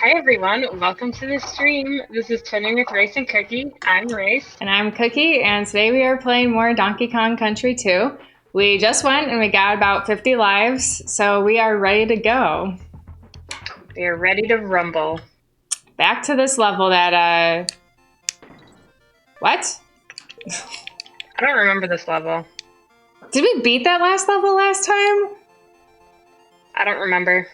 Hi everyone, welcome to the stream. This is Twinning with Race and Cookie. I'm Race. And I'm Cookie, and today we are playing more Donkey Kong Country 2. We just went and we got about 50 lives, so we are ready to go. We are ready to rumble. Back to this level that, What? I don't remember this level. Did we beat that last level last time? I don't remember.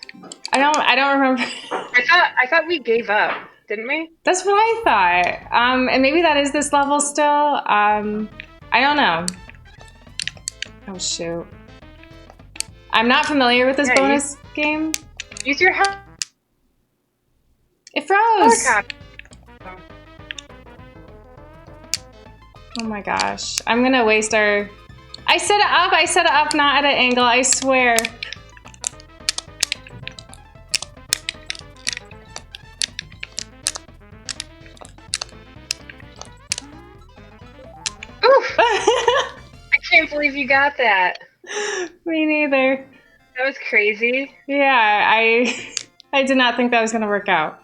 I don't remember. I thought we gave up, didn't we? That's what I thought. And maybe that is this level still. I don't know. Oh, shoot. I'm not familiar with this bonus game. Use your help. It froze. Oh my gosh. I'm gonna waste our... I set it up not at an angle, I swear. Oof. I can't believe you got that. Me neither. That was crazy. Yeah, I did not think that was gonna work out.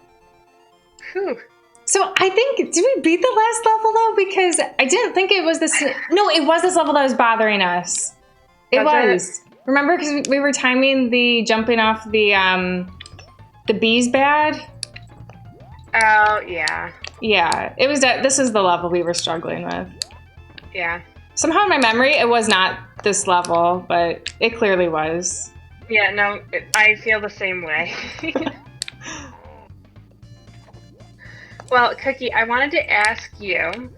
Whew. So I think, did we beat the last level though? Because I didn't think it was this. No, it was this level that was bothering us. It was. Remember, because we were timing the jumping off the bees bad. Oh yeah. Yeah, it was. This is the level we were struggling with. Yeah. Somehow in my memory, it was not this level, but it clearly was. Yeah. No, I feel the same way. Well, Cookie, I wanted to ask you,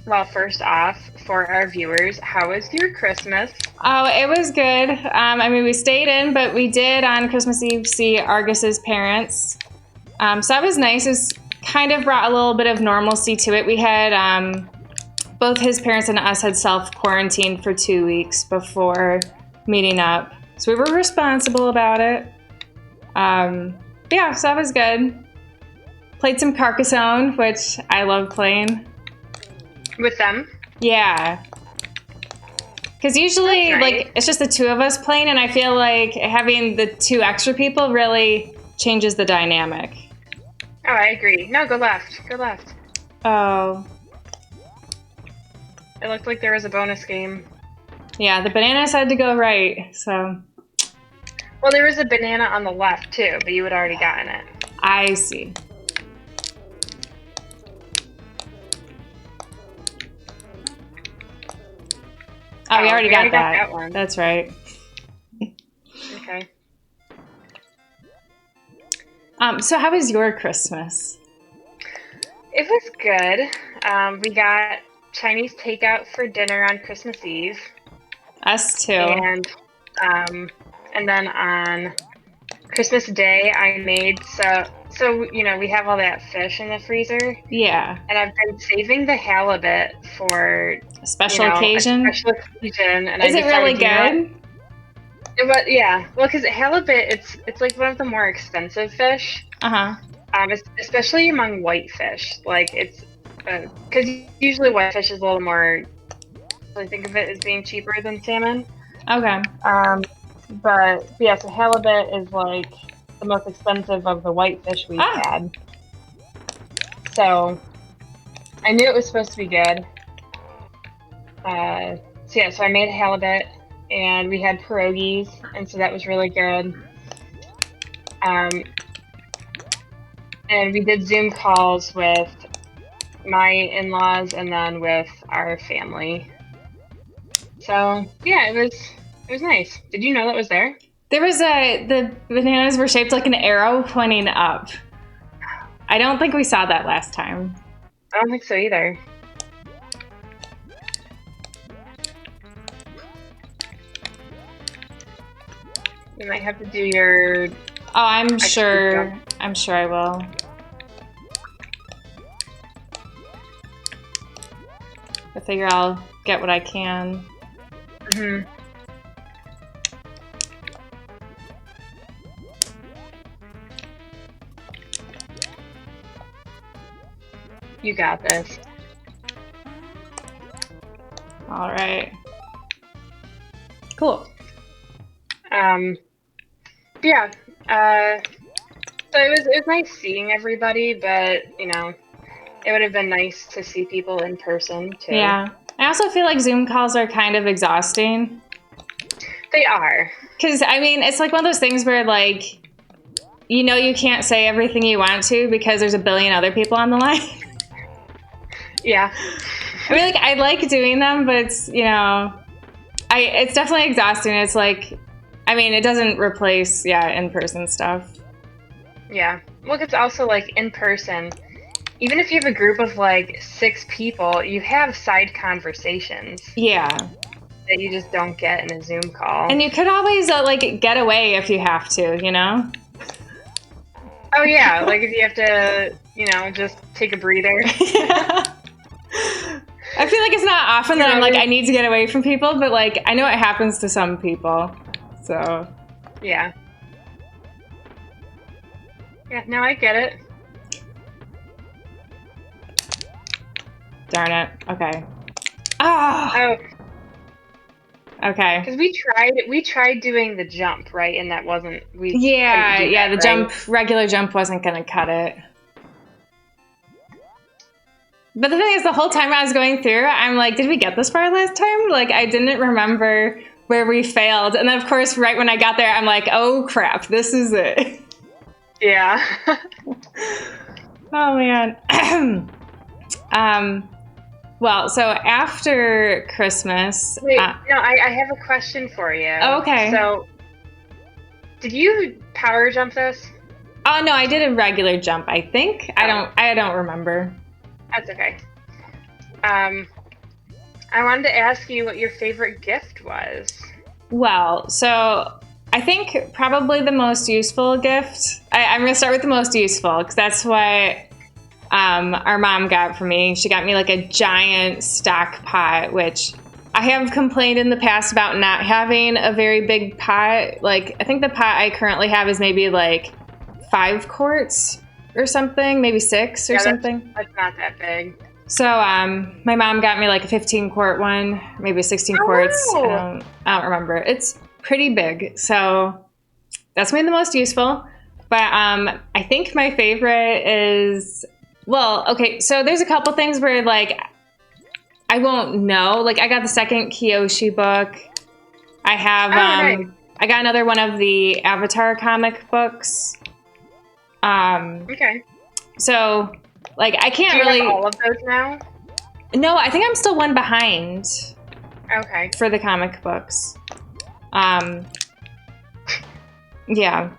well, first off, for our viewers, how was your Christmas? Oh, it was good. I mean, we stayed in, but we did on Christmas Eve see Argus's parents. So that was nice. It was kind of brought a little bit of normalcy to it. We had, both his parents and us had self-quarantined for 2 weeks before meeting up. So we were responsible about it. Yeah, so that was good. Played some Carcassonne, which I love playing. With them? Yeah. Because usually, nice. like, it's just the two of us playing, and I feel like having the two extra people really changes the dynamic. Oh, I agree. No, go left. Go left. Oh. It looked like there was a bonus game. Yeah, the bananas had to go right, so. Well, there was a banana on the left, too, but you had already gotten it. I see. Oh, we already got that one. That's right. Okay. So how was your Christmas? It was good. We got Chinese takeout for dinner on Christmas Eve. Us too. And then on Christmas Day, I made so you know, we have all that fish in the freezer. Yeah. And I've been saving the halibut for a special occasion. A special occasion. And is it really good? Yeah. Well, because halibut, it's like one of the more expensive fish. Especially among whitefish. Like it's because usually whitefish is a little more. I think of it as being cheaper than salmon. Okay. But yeah, so halibut is like the most expensive of the whitefish we've had. So I knew it was supposed to be good. So I made halibut, and we had pierogies, and so that was really good. And we did Zoom calls with my in-laws and then with our family. So yeah, it was nice. Did you know that was there? There was the bananas were shaped like an arrow pointing up. I don't think we saw that last time. I don't think so either. You might have to do your... Oh, I'm sure I will. I figure I'll get what I can. Mm-hmm. You got this. All right. Cool. Yeah. So it was nice seeing everybody, but you know, it would have been nice to see people in person too. Yeah. I also feel like Zoom calls are kind of exhausting. They are. Because, I mean, it's like one of those things where, like, you know you can't say everything you want to because there's a billion other people on the line. Yeah. I mean, like, I like doing them, but it's, you know, it's definitely exhausting. It's like, I mean, it doesn't replace, in-person stuff. Yeah. Look, it's also, like, in person. Even if you have a group of, like, 6 people, you have side conversations. Yeah. That you just don't get in a Zoom call. And you could always, like, get away if you have to, you know? Oh, yeah. Like, if you have to, you know, just take a breather. Yeah. I feel like it's not often that I'm like, I need to get away from people, but, like, I know it happens to some people, so. Yeah. Yeah, no, I get it. Darn it. Okay. Oh. Okay. Because we tried doing the jump, right? And that wasn't the jump, regular jump wasn't gonna cut it. But the thing is, the whole time I was going through, I'm like, did we get this far last time? Like, I didn't remember where we failed. And then, of course, right when I got there, I'm like, oh crap, this is it. Yeah. Oh man. Well, so after Christmas... Wait, no, I have a question for you. Oh, okay. So, did you power jump this? Oh, no, I did a regular jump, I think. Oh. I don't remember. That's okay. I wanted to ask you what your favorite gift was. Well, so I think probably the most useful gift... I'm going to start with the most useful, because that's what... our mom got for me. She got me like a giant stock pot, which I have complained in the past about not having a very big pot. Like, I think the pot I currently have is maybe like 5 quarts or something, maybe 6 or something. That's not that big. So, my mom got me like a 15-quart one, maybe 16 quarts. Wow. I don't remember. It's pretty big, so that's made the most useful. But I think my favorite is... Well, okay, so there's a couple things where, like, I won't know. Like, I got the second Kyoshi book. I have, nice. I got another one of the Avatar comic books. Okay. So, like, I can't Do you really... have all of those now? No, I think I'm still one behind. Okay. For the comic books. Yeah.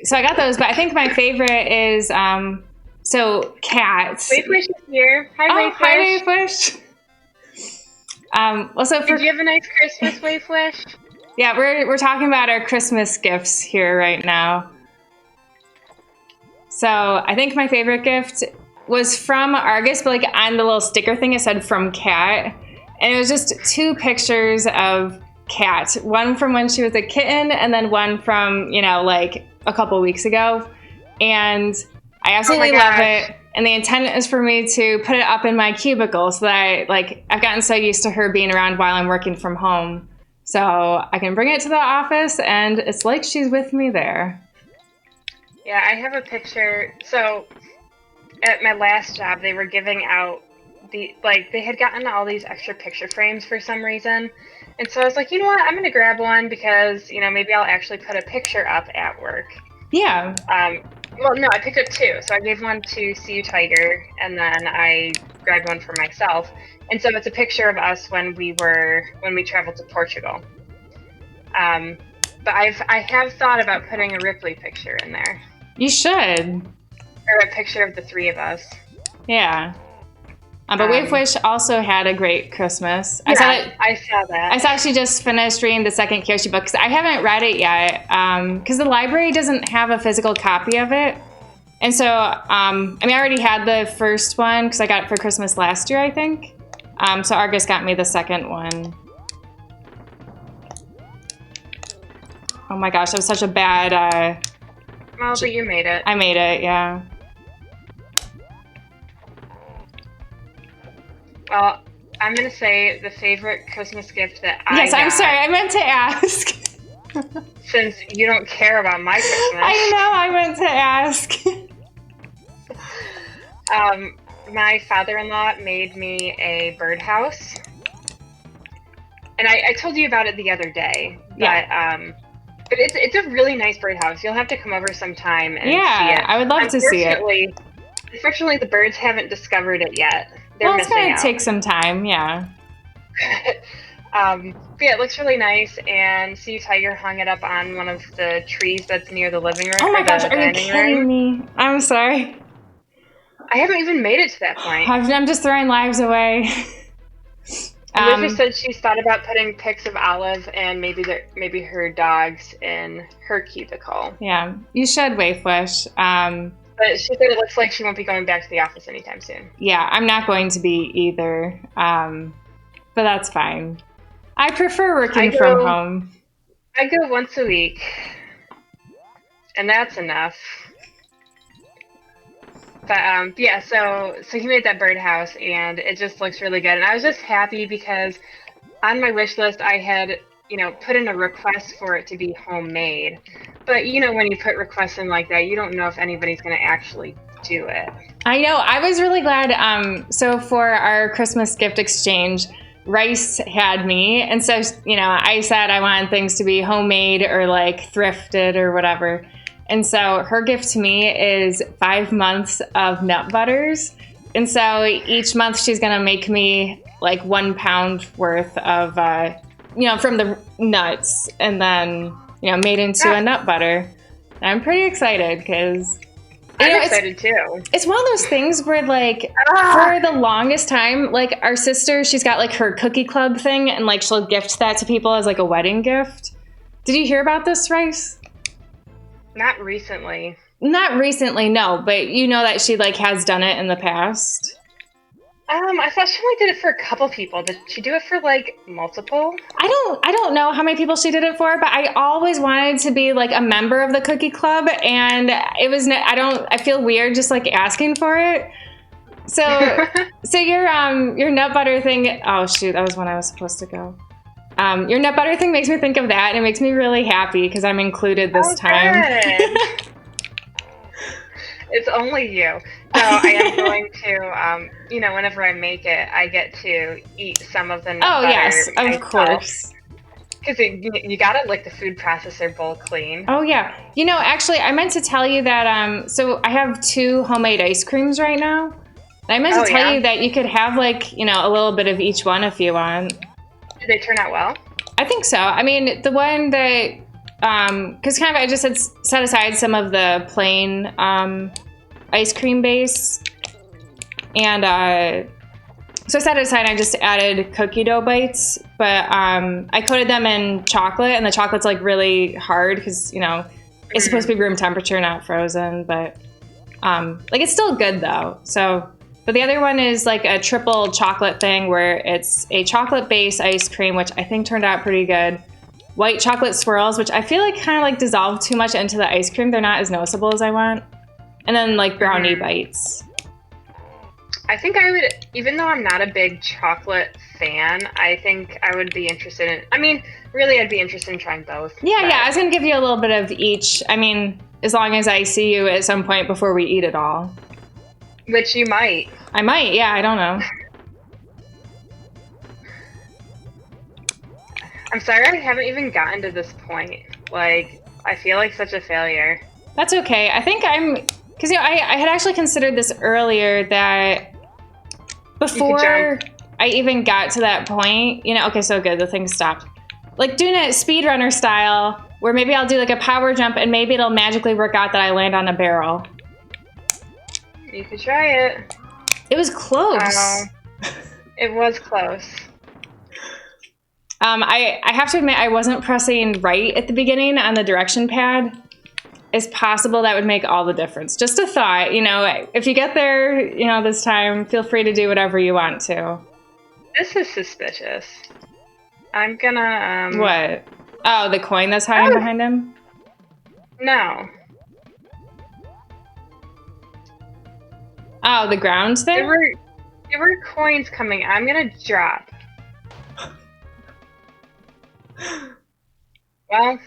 So I got those, but I think my favorite is, cats. Wayfish is here. Hi, Wayfish. Hi, Wayfish. Did you have a nice Christmas, Wayfish? Yeah, we're talking about our Christmas gifts here right now. So I think my favorite gift was from Argus, but like on the little sticker thing it said from Cat. And it was just 2 pictures of Cat. One from when she was a kitten, and then one from, like a couple weeks ago. And I absolutely love it. And the intent is for me to put it up in my cubicle so that I've gotten so used to her being around while I'm working from home. So I can bring it to the office and it's like she's with me there. Yeah, I have a picture. So at my last job, they were giving out they had gotten all these extra picture frames for some reason. And so I was like, you know what, I'm going to grab one because, maybe I'll actually put a picture up at work. Yeah. Well, no, I picked up 2. So I gave one to See You Tiger, and then I grabbed one for myself. And so it's a picture of us when we traveled to Portugal. But I have thought about putting a Ripley picture in there. You should. Or a picture of the 3 of us. Yeah. But Wayfish also had a great Christmas. I saw that. I saw she just finished reading the second Kyoshi book because I haven't read it yet because the library doesn't have a physical copy of it. And so, I already had the first one because I got it for Christmas last year, I think. So Argus got me the second one. Oh my gosh, that was such a bad... Well, but you made it. I made it, yeah. Well, I'm going to say the favorite Christmas gift that I got. I'm sorry. I meant to ask. since you don't care about my Christmas. I know, I meant to ask. My father-in-law made me a birdhouse. And I told you about it the other day. But it's a really nice birdhouse. You'll have to come over sometime and see it. I would love to see it. Unfortunately, the birds haven't discovered it yet. They're it's going to take some time, yeah. But yeah, it looks really nice, and Sea Tiger hung it up on one of the trees that's near the living room. Oh my gosh, are you kidding me? I'm sorry. I haven't even made it to that point. I'm just throwing lives away. Olivia said she's thought about putting pics of Olive and maybe her dogs in her cubicle. Yeah, you should, Wayfish. But she said it looks like she won't be going back to the office anytime soon. Yeah, I'm not going to be either. But that's fine. I prefer working from home. I go once a week, and that's enough. But yeah, so he made that birdhouse, and it just looks really good. And I was just happy because on my wish list I had, put in a request for it to be homemade. But when you put requests in like that, you don't know if anybody's going to actually do it. I know. I was really glad. So for our Christmas gift exchange, Rice had me, and so I said I wanted things to be homemade or like thrifted or whatever. And so her gift to me is 5 months of nut butters. And so each month she's going to make me like 1 pound worth of, from the nuts and then, made into a nut butter. And I'm pretty excited because... I'm excited too. It's one of those things where like for the longest time, like our sister, she's got like her cookie club thing and like she'll gift that to people as like a wedding gift. Did you hear about this, Rice? Not recently. Not recently, no, but you know that she like has done it in the past. I thought she only did it for a couple people. Did she do it for like multiple? I don't know how many people she did it for, but I always wanted to be like a member of the cookie club, and it was I feel weird just like asking for it. So your nut butter thing. Oh shoot, that was when I was supposed to go. Your nut butter thing makes me think of that, and it makes me really happy because I'm included this time. It's only you. So I am going to, whenever I make it, I get to eat some of the nut butter. Oh, yes, of course. Because you got to lick the food processor bowl clean. Oh, yeah. Actually, I meant to tell you that, so I have 2 homemade ice creams right now. And I meant to tell you that you could have, like, a little bit of each one if you want. Did they turn out well? I think so. I mean, the one that... because I just had set aside some of the plain ice cream base, and so I set it aside. I just added cookie dough bites, but I coated them in chocolate, and the chocolate's like really hard because it's supposed to be room temperature, not frozen. But like it's still good though. So, but the other one is like a triple chocolate thing where it's a chocolate base ice cream, which I think turned out pretty good. White chocolate swirls, which I feel like kind of like dissolve too much into the ice cream. They're not as noticeable as I want. And then like brownie bites. I think I would, even though I'm not a big chocolate fan, I think I would be interested in, really I'd be interested in trying both. Yeah, I was going to give you a little bit of each. As long as I see you at some point before we eat it all. Which you might. I might, yeah, I don't know. I'm sorry I haven't even gotten to this point. Like, I feel like such a failure. That's okay. I think because I had actually considered this earlier that before I even got to that point, okay, so good, the thing stopped. Like doing it speedrunner style, where maybe I'll do like a power jump and maybe it'll magically work out that I land on a barrel. You could try it. It was close. It was close. I have to admit I wasn't pressing right at the beginning on the direction pad. It's possible that would make all the difference. Just a thought, if you get there, this time, feel free to do whatever you want to. This is suspicious. I'm gonna, What? Oh, the coin that's hiding behind him? No. Oh, the ground thing? There were coins coming. I'm gonna drop. Well,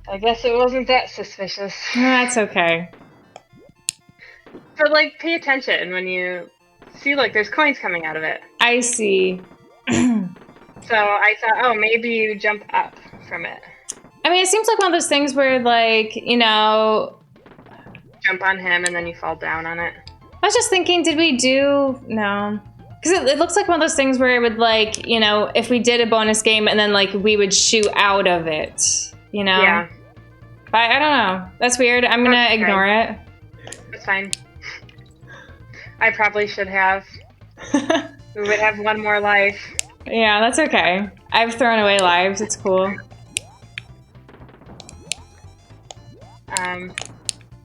I guess it wasn't that suspicious. That's okay. But, like, pay attention when you see, like, there's coins coming out of it. I see. So I thought, oh, maybe you jump up from it. I mean, it seems like one of those things where, like, you know... Jump on him and then you fall down on it. I was just thinking, did we do... No. Because it looks like one of those things where it would, like, you know, if we did a bonus game and then, like, we would shoot out of it, you know? Yeah. But I don't know. That's weird. I'm going to ignore it. That's fine. I probably should have. We would have one more life. Yeah, that's okay. I've thrown away lives. It's cool.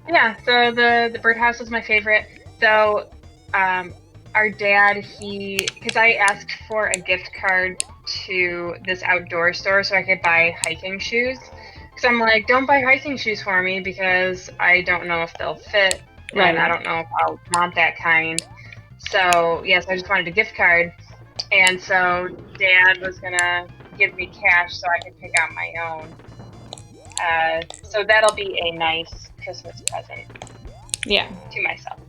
Yeah, so the birdhouse was my favorite. So, our dad, because I asked for a gift card to this outdoor store so I could buy hiking shoes. Because I'm like, don't buy hiking shoes for me because I don't know if they'll fit. Right. And I don't know if I'll want that kind. So, yes, I just wanted a gift card. And so Dad was going to give me cash so I could pick out my own. So that'll be a nice Christmas present. Yeah. To myself.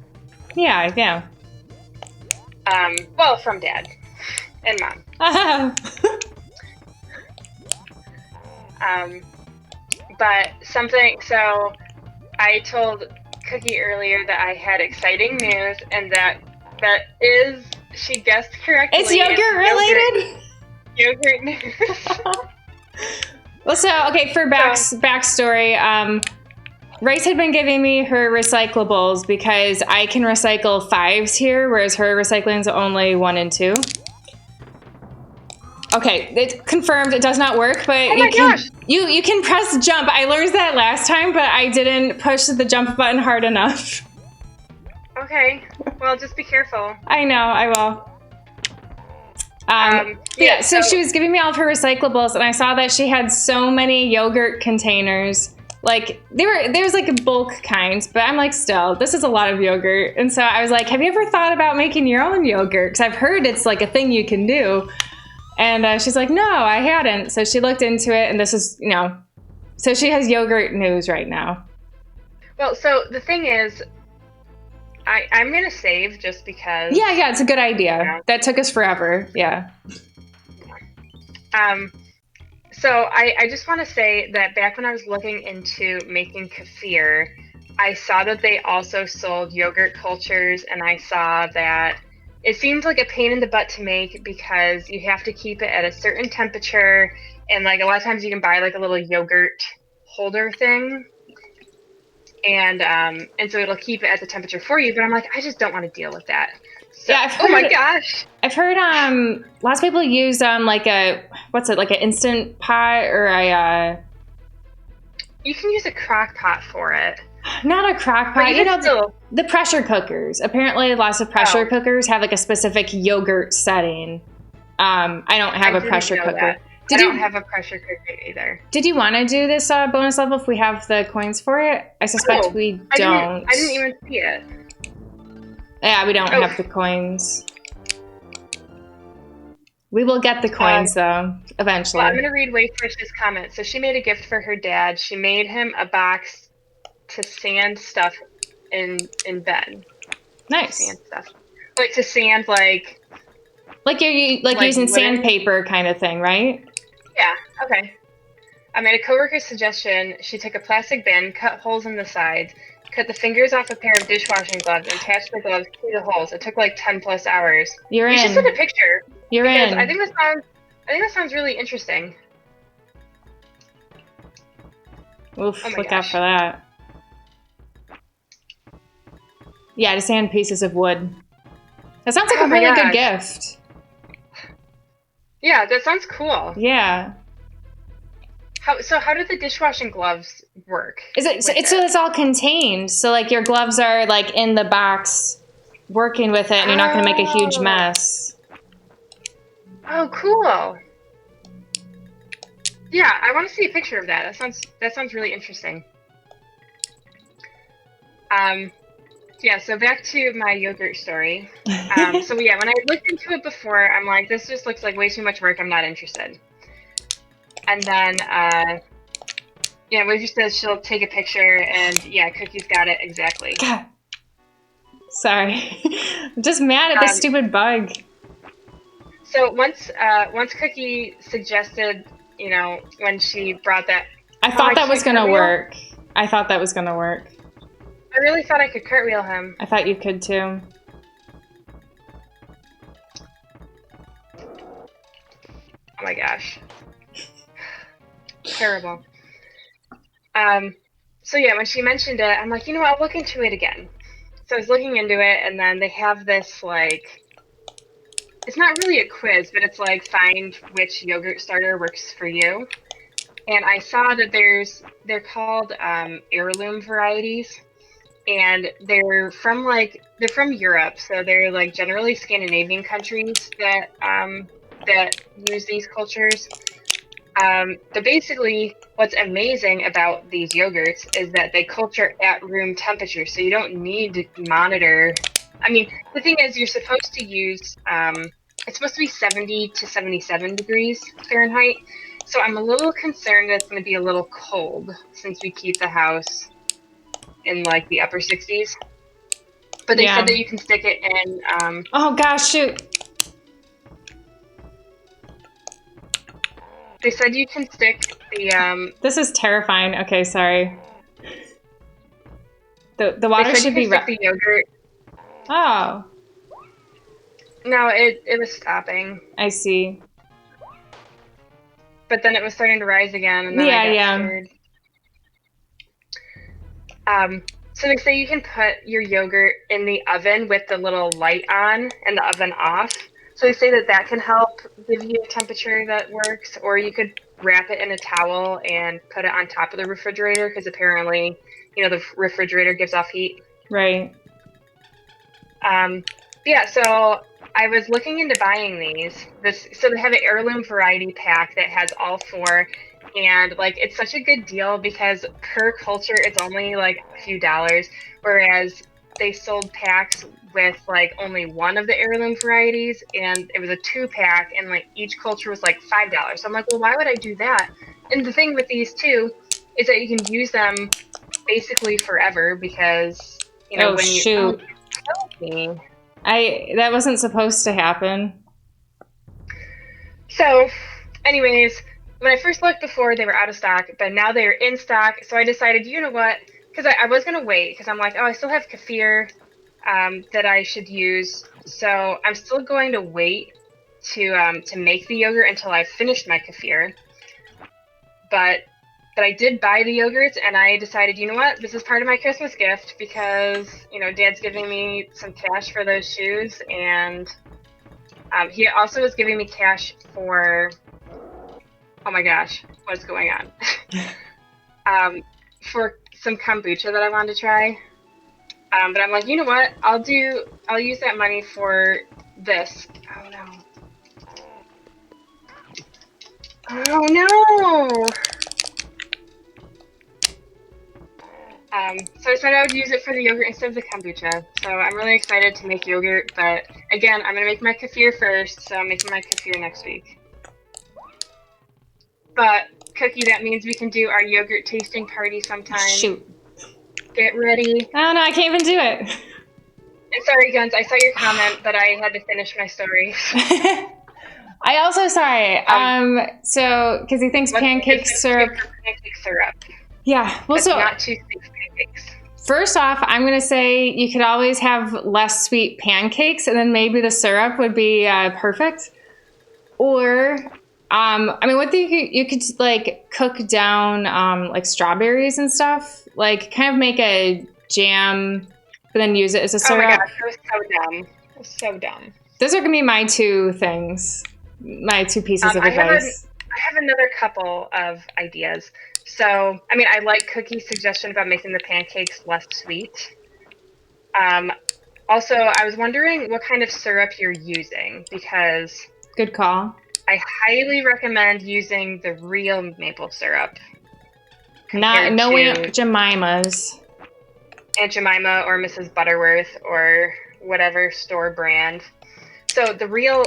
Yeah, yeah. Well, from Dad and Mom. But so I told Cookie earlier that I had exciting news, and that is, she guessed correctly. It's yogurt related? Yogurt news. Well, so, okay, for backstory, Rice had been giving me her recyclables because I can recycle 5s here, whereas her recycling is only 1 and 2. Okay, it's confirmed it does not work, but you can press jump. I learned that last time, but I didn't push the jump button hard enough. Okay, well, just be careful. I know, I will. So she was giving me all of her recyclables, and I saw that she had so many yogurt containers. Like, there's like a bulk kind, but I'm like, still, this is a lot of yogurt. And so I was like, have you ever thought about making your own yogurt? Because I've heard it's like a thing you can do. And she's like, no, I hadn't. So she looked into it, and this is, you know, so she has yogurt news right now. Well, so the thing is, I'm going to save just because. Yeah, it's a good idea. You know. That took us forever. Yeah. So I just want to say that back when I was looking into making kefir, I saw that they also sold yogurt cultures, and I saw that it seems like a pain in the butt to make because you have to keep it at a certain temperature, and like a lot of times you can buy like a little yogurt holder thing. And so it'll keep it at the temperature for you, but I'm like, I just don't want to deal with that. So, yeah, oh my gosh! I've heard lots of people use like an Instant Pot or a. You can use a crock pot for it. Not a crock pot, you know, the pressure cookers. Apparently, lots of pressure cookers have like a specific yogurt setting. I don't have a pressure cooker. I don't have a pressure cooker either. Did you want to do this bonus level if we have the coins for it? I suspect we don't. I didn't even see it. Yeah, we don't have the coins. We will get the coins, though, eventually. Well, I'm going to read Wayfish's comment. So she made a gift for her dad. She made him a box to sand stuff in bed. Nice. Sand stuff. Like to sand, like you're using sandpaper kind of thing, right? Yeah, okay. I made a coworker's suggestion. She took a plastic bin, cut holes in the sides, cut the fingers off a pair of dishwashing gloves, and attached the gloves to the holes. It took like 10 plus hours. You should send a picture. You're in. I think that sounds really interesting. Oof, look out for that. Yeah, to sand pieces of wood. That sounds like a really good gift. Yeah, that sounds cool. Yeah. How do the dishwashing gloves work? So it's all contained. So like your gloves are like in the box working with it, and you're not going to make a huge mess. Oh, cool. Yeah, I want to see a picture of that. That sounds really interesting. Yeah, so back to my yogurt story. So yeah, when I looked into it before, I'm like, this just looks like way too much work. I'm not interested. And then Yeah, what she says, she'll take a picture, and yeah, Cookie's got it exactly. God. Sorry. I'm just mad at this stupid bug. So once Cookie suggested, you know, when she brought that... I thought that was going to work. I thought that was going to work. I really thought I could cartwheel him. I thought you could too. Oh my gosh. Terrible. So yeah, when she mentioned it, I'm like, you know what, I'll look into it again. So I was looking into it, and then they have this, like, it's not really a quiz, but it's like, find which yogurt starter works for you. And I saw that they're called heirloom varieties, and they're from Europe, so they're like generally Scandinavian countries that that use these cultures. But basically, what's amazing about these yogurts is that they culture at room temperature, so you don't need to monitor. I mean, the thing is, you're supposed to use, it's supposed to be 70 to 77 degrees Fahrenheit, so I'm a little concerned that it's going to be a little cold since we keep the house in, like, the upper 60s. But they said that you can stick it in... oh, gosh, shoot. They said you can stick the... This is terrifying. Okay, sorry. The water should be... the yogurt. Oh. No, it was stopping. I see. But then it was starting to rise again, and then I got scared. So they say you can put your yogurt in the oven with the little light on and the oven off. So they say that that can help give you a temperature that works, or you could wrap it in a towel and put it on top of the refrigerator, because apparently, you know, the refrigerator gives off heat. Right. Yeah, so I was looking into buying these. So they have an heirloom variety pack that has all four, and like it's such a good deal because per culture it's only like a few dollars, whereas they sold packs with like only one of the heirloom varieties, and it was a 2-pack, and like each culture was like $5. So I'm like, well, why would I do that? And the thing with these two is that you can use them basically forever, because you know when you me. That wasn't supposed to happen. So, anyways, when I first looked before, they were out of stock, but now they're in stock. So I decided, you know what? Because I was going to wait, because I'm like, oh, I still have kefir that I should use. So I'm still going to wait to make the yogurt until I've finished my kefir. But I did buy the yogurts, and I decided, you know what? This is part of my Christmas gift, because, you know, Dad's giving me some cash for those shoes, and he also was giving me cash for, oh my gosh, what's going on? For some kombucha that I wanted to try. But I'm like, you know what? I'll use that money for this. Oh no. Oh no! So I decided I would use it for the yogurt instead of the kombucha. So I'm really excited to make yogurt, but again, I'm going to make my kefir first, so I'm making my kefir next week. But, Cookie, that means we can do our yogurt tasting party sometime. Shoot. Get ready. Oh no, I can't even do it. And sorry, Guns, I saw your comment, but I had to finish my story. I also, sorry, so, because he thinks pancake syrup. Pancake syrup. Yeah, well, so not too sweet pancakes. First off, I'm going to say you could always have less sweet pancakes, and then maybe the syrup would be perfect. Or, I mean, what you could like cook down like strawberries and stuff, like kind of make a jam, but then use it as a syrup. Oh my gosh, that was so dumb. That was so dumb. Those are going to be my two things, my two pieces of advice. I have another couple of ideas. So, I mean, I like Cookie's suggestion about making the pancakes less sweet. Also, I was wondering what kind of syrup you're using, because... Good call. I highly recommend using the real maple syrup. No Aunt Jemima's. Aunt Jemima or Mrs. Butterworth or whatever store brand. So the real,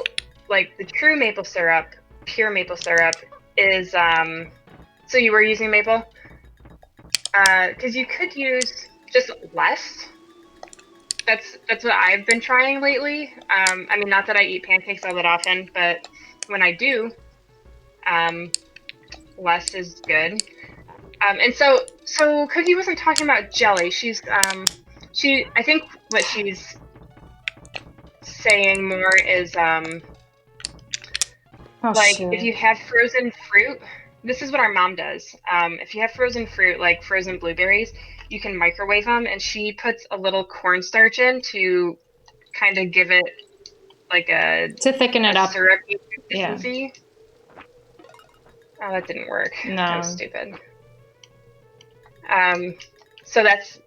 like the true maple syrup, pure maple syrup is... So you were using maple? because you could use just less. That's what I've been trying lately. I mean, not that I eat pancakes all that often, but when I do, less is good. And so Cookie wasn't talking about jelly. I think what she's saying more is if you have frozen fruit. This is what our mom does. If you have frozen fruit, like frozen blueberries, you can microwave them, and she puts a little cornstarch in to kind of give it like to thicken it up, syrupy consistency. Yeah. Oh, that didn't work. No, that was stupid. So that's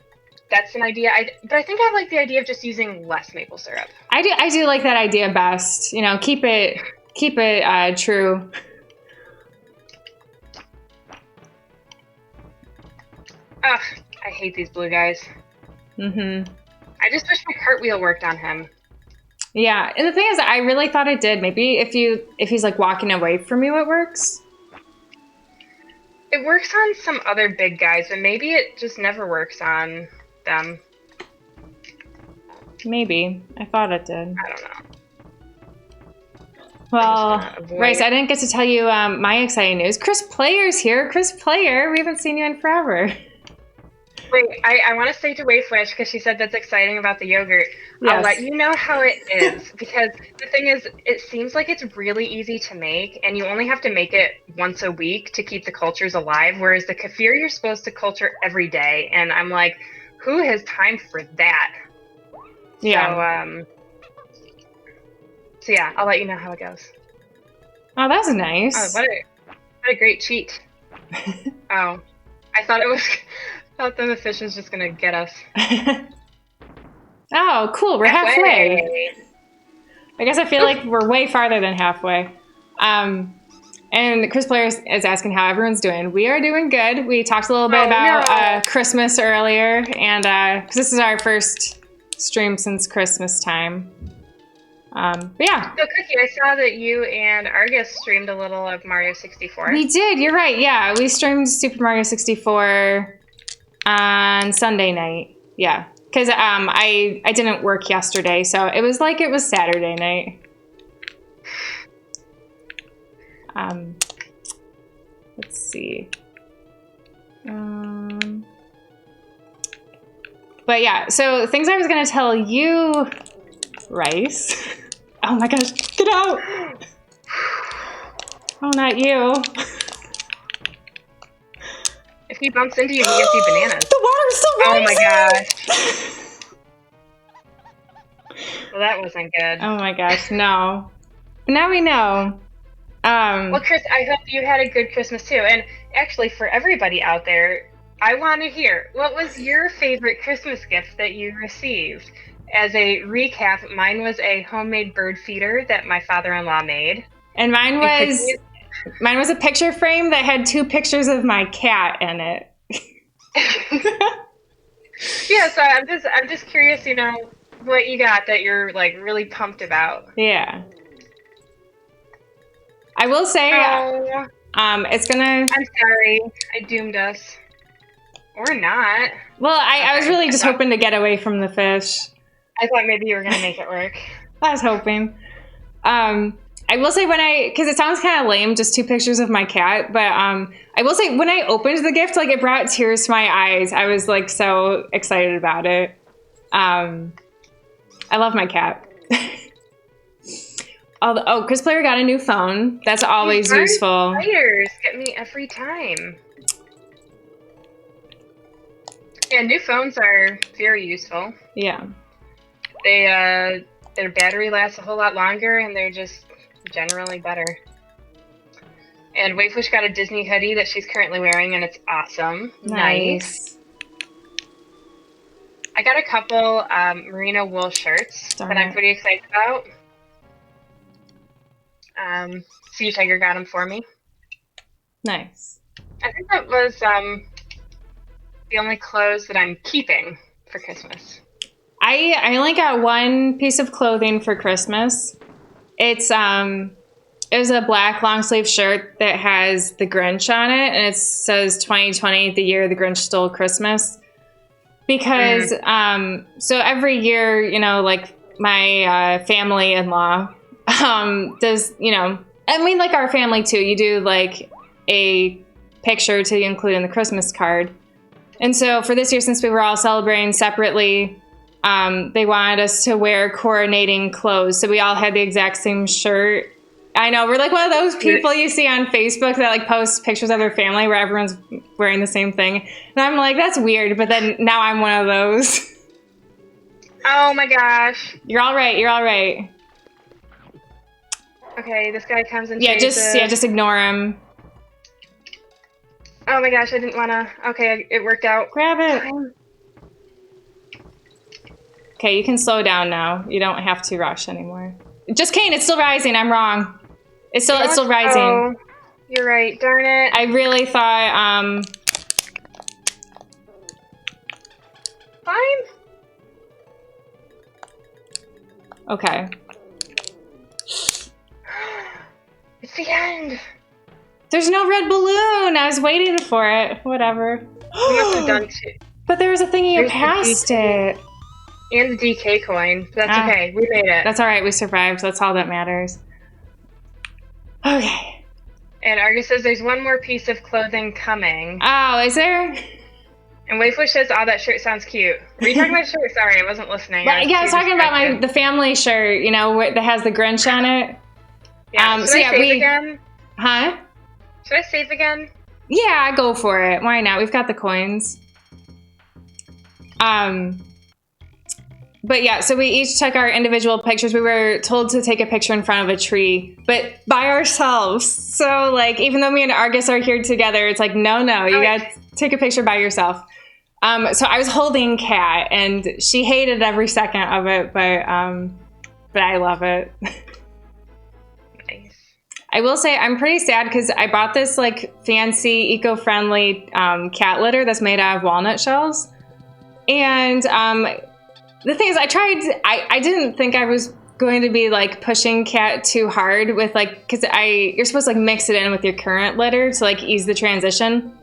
an idea. But I think I like the idea of just using less maple syrup. I do like that idea best. You know, keep it true. Ugh, I hate these blue guys. Mm-hmm. I just wish my cartwheel worked on him. Yeah, and the thing is, I really thought it did. Maybe if he's like walking away from you, it works. It works on some other big guys, but maybe it just never works on them. Maybe. I thought it did. I don't know. Well, Rice, I didn't get to tell you my exciting news. Chris Player's here. Chris Player, we haven't seen you in forever. Wait, I want to say to Wayfish, because she said that's exciting about the yogurt. Yes. I'll let you know how it is, because the thing is, it seems like it's really easy to make, and you only have to make it once a week to keep the cultures alive, whereas the kefir you're supposed to culture every day, and I'm like, who has time for that? Yeah. So yeah, I'll let you know how it goes. Oh, that's nice. Oh, what a great cheat. Oh, I thought the fish was just gonna get us. Oh, cool. We're halfway. I guess I feel like we're way farther than halfway. And Chris Player is asking how everyone's doing. We are doing good. We talked a little bit about Christmas earlier, and because this is our first stream since Christmas time. But yeah. So Cookie, I saw that you and Argus streamed a little of Mario 64. We did. You're right. Yeah, we streamed Super Mario 64 on Sunday night. Yeah, because I didn't work yesterday, so it was Saturday night. Let's see. But yeah, so things I was gonna tell you, Rice. Oh my gosh, get out! Oh, not you. If he bumps into you, he gives you bananas. The water's still rising! Oh my gosh. Well, that wasn't good. Oh my gosh, no. Now we know. Well, Chris, I hope you had a good Christmas too. And actually, for everybody out there, I want to hear, what was your favorite Christmas gift that you received? As a recap, mine was a homemade bird feeder that my father-in-law made. And mine was a picture frame that had 2 pictures of my cat in it. Yeah, so I'm just curious, you know, what you got that you're like really pumped about. Yeah. I will say, it's gonna. I'm sorry, I doomed us. Or not. Well, I was really just hoping to get away from the fish. I thought maybe you were gonna make it work. I was hoping. I will say because it sounds kind of lame, just 2 pictures of my cat, but I will say when I opened the gift, like it brought tears to my eyes. I was like so excited about it. I love my cat. Chris Player got a new phone. That's always useful. Players get me every time. Yeah, new phones are very useful. Yeah. They their battery lasts a whole lot longer, and they're just generally better. And Wayfish got a Disney hoodie that she's currently wearing, and it's awesome. Nice. I got a couple merino wool shirts that I'm pretty excited about. Sea Tiger got them for me. Nice. I think that was the only clothes that I'm keeping for Christmas. I only got one piece of clothing for Christmas. It's it was a black long sleeve shirt that has the Grinch on it, and it says 2020, the year the Grinch stole Christmas. Because so every year, you know, like my family-in-law does, you know, I mean, like our family too. You do like a picture to include in the Christmas card. And so for this year, since we were all celebrating separately, they wanted us to wear coordinating clothes. So we all had the exact same shirt. I know, we're like one of those people you see on Facebook that like post pictures of their family where everyone's wearing the same thing. And I'm like, that's weird. But then now I'm one of those. Oh my gosh. You're all right. You're all right. Okay, this guy comes and just ignore him. Oh my gosh, I didn't want to. Okay, it worked out. Grab it. Okay, you can slow down now. You don't have to rush anymore. Just Kane, it's still rising. I'm wrong. It's still rising. Oh, you're right. Darn it. I really thought Fine. Okay. It's the end. There's no red balloon. I was waiting for it. Whatever. We must have done two. But there was a thingy you passed it. And the DK coin. That's okay. We made it. That's all right. We survived. That's all that matters. Okay. And Argus says there's one more piece of clothing coming. Oh, is there? And Wayfish says, "Oh, that shirt sounds cute." Were you talking about shirt? Sorry, I wasn't listening. I was talking about the family shirt. You know, that has the Grinch on it. Yeah. Should I save again? Huh? Should I save again? Yeah, go for it. Why not? We've got the coins. But yeah, so we each took our individual pictures. We were told to take a picture in front of a tree, but by ourselves. So like, even though me and Argus are here together, it's like, no, you gotta take a picture by yourself. So I was holding Kat, and she hated every second of it, but I love it. Nice. I will say I'm pretty sad because I bought this like fancy, eco-friendly cat litter that's made out of walnut shells, and the thing is, I didn't think I was going to be like pushing Kat too hard with like, because you're supposed to like mix it in with your current litter to like ease the transition.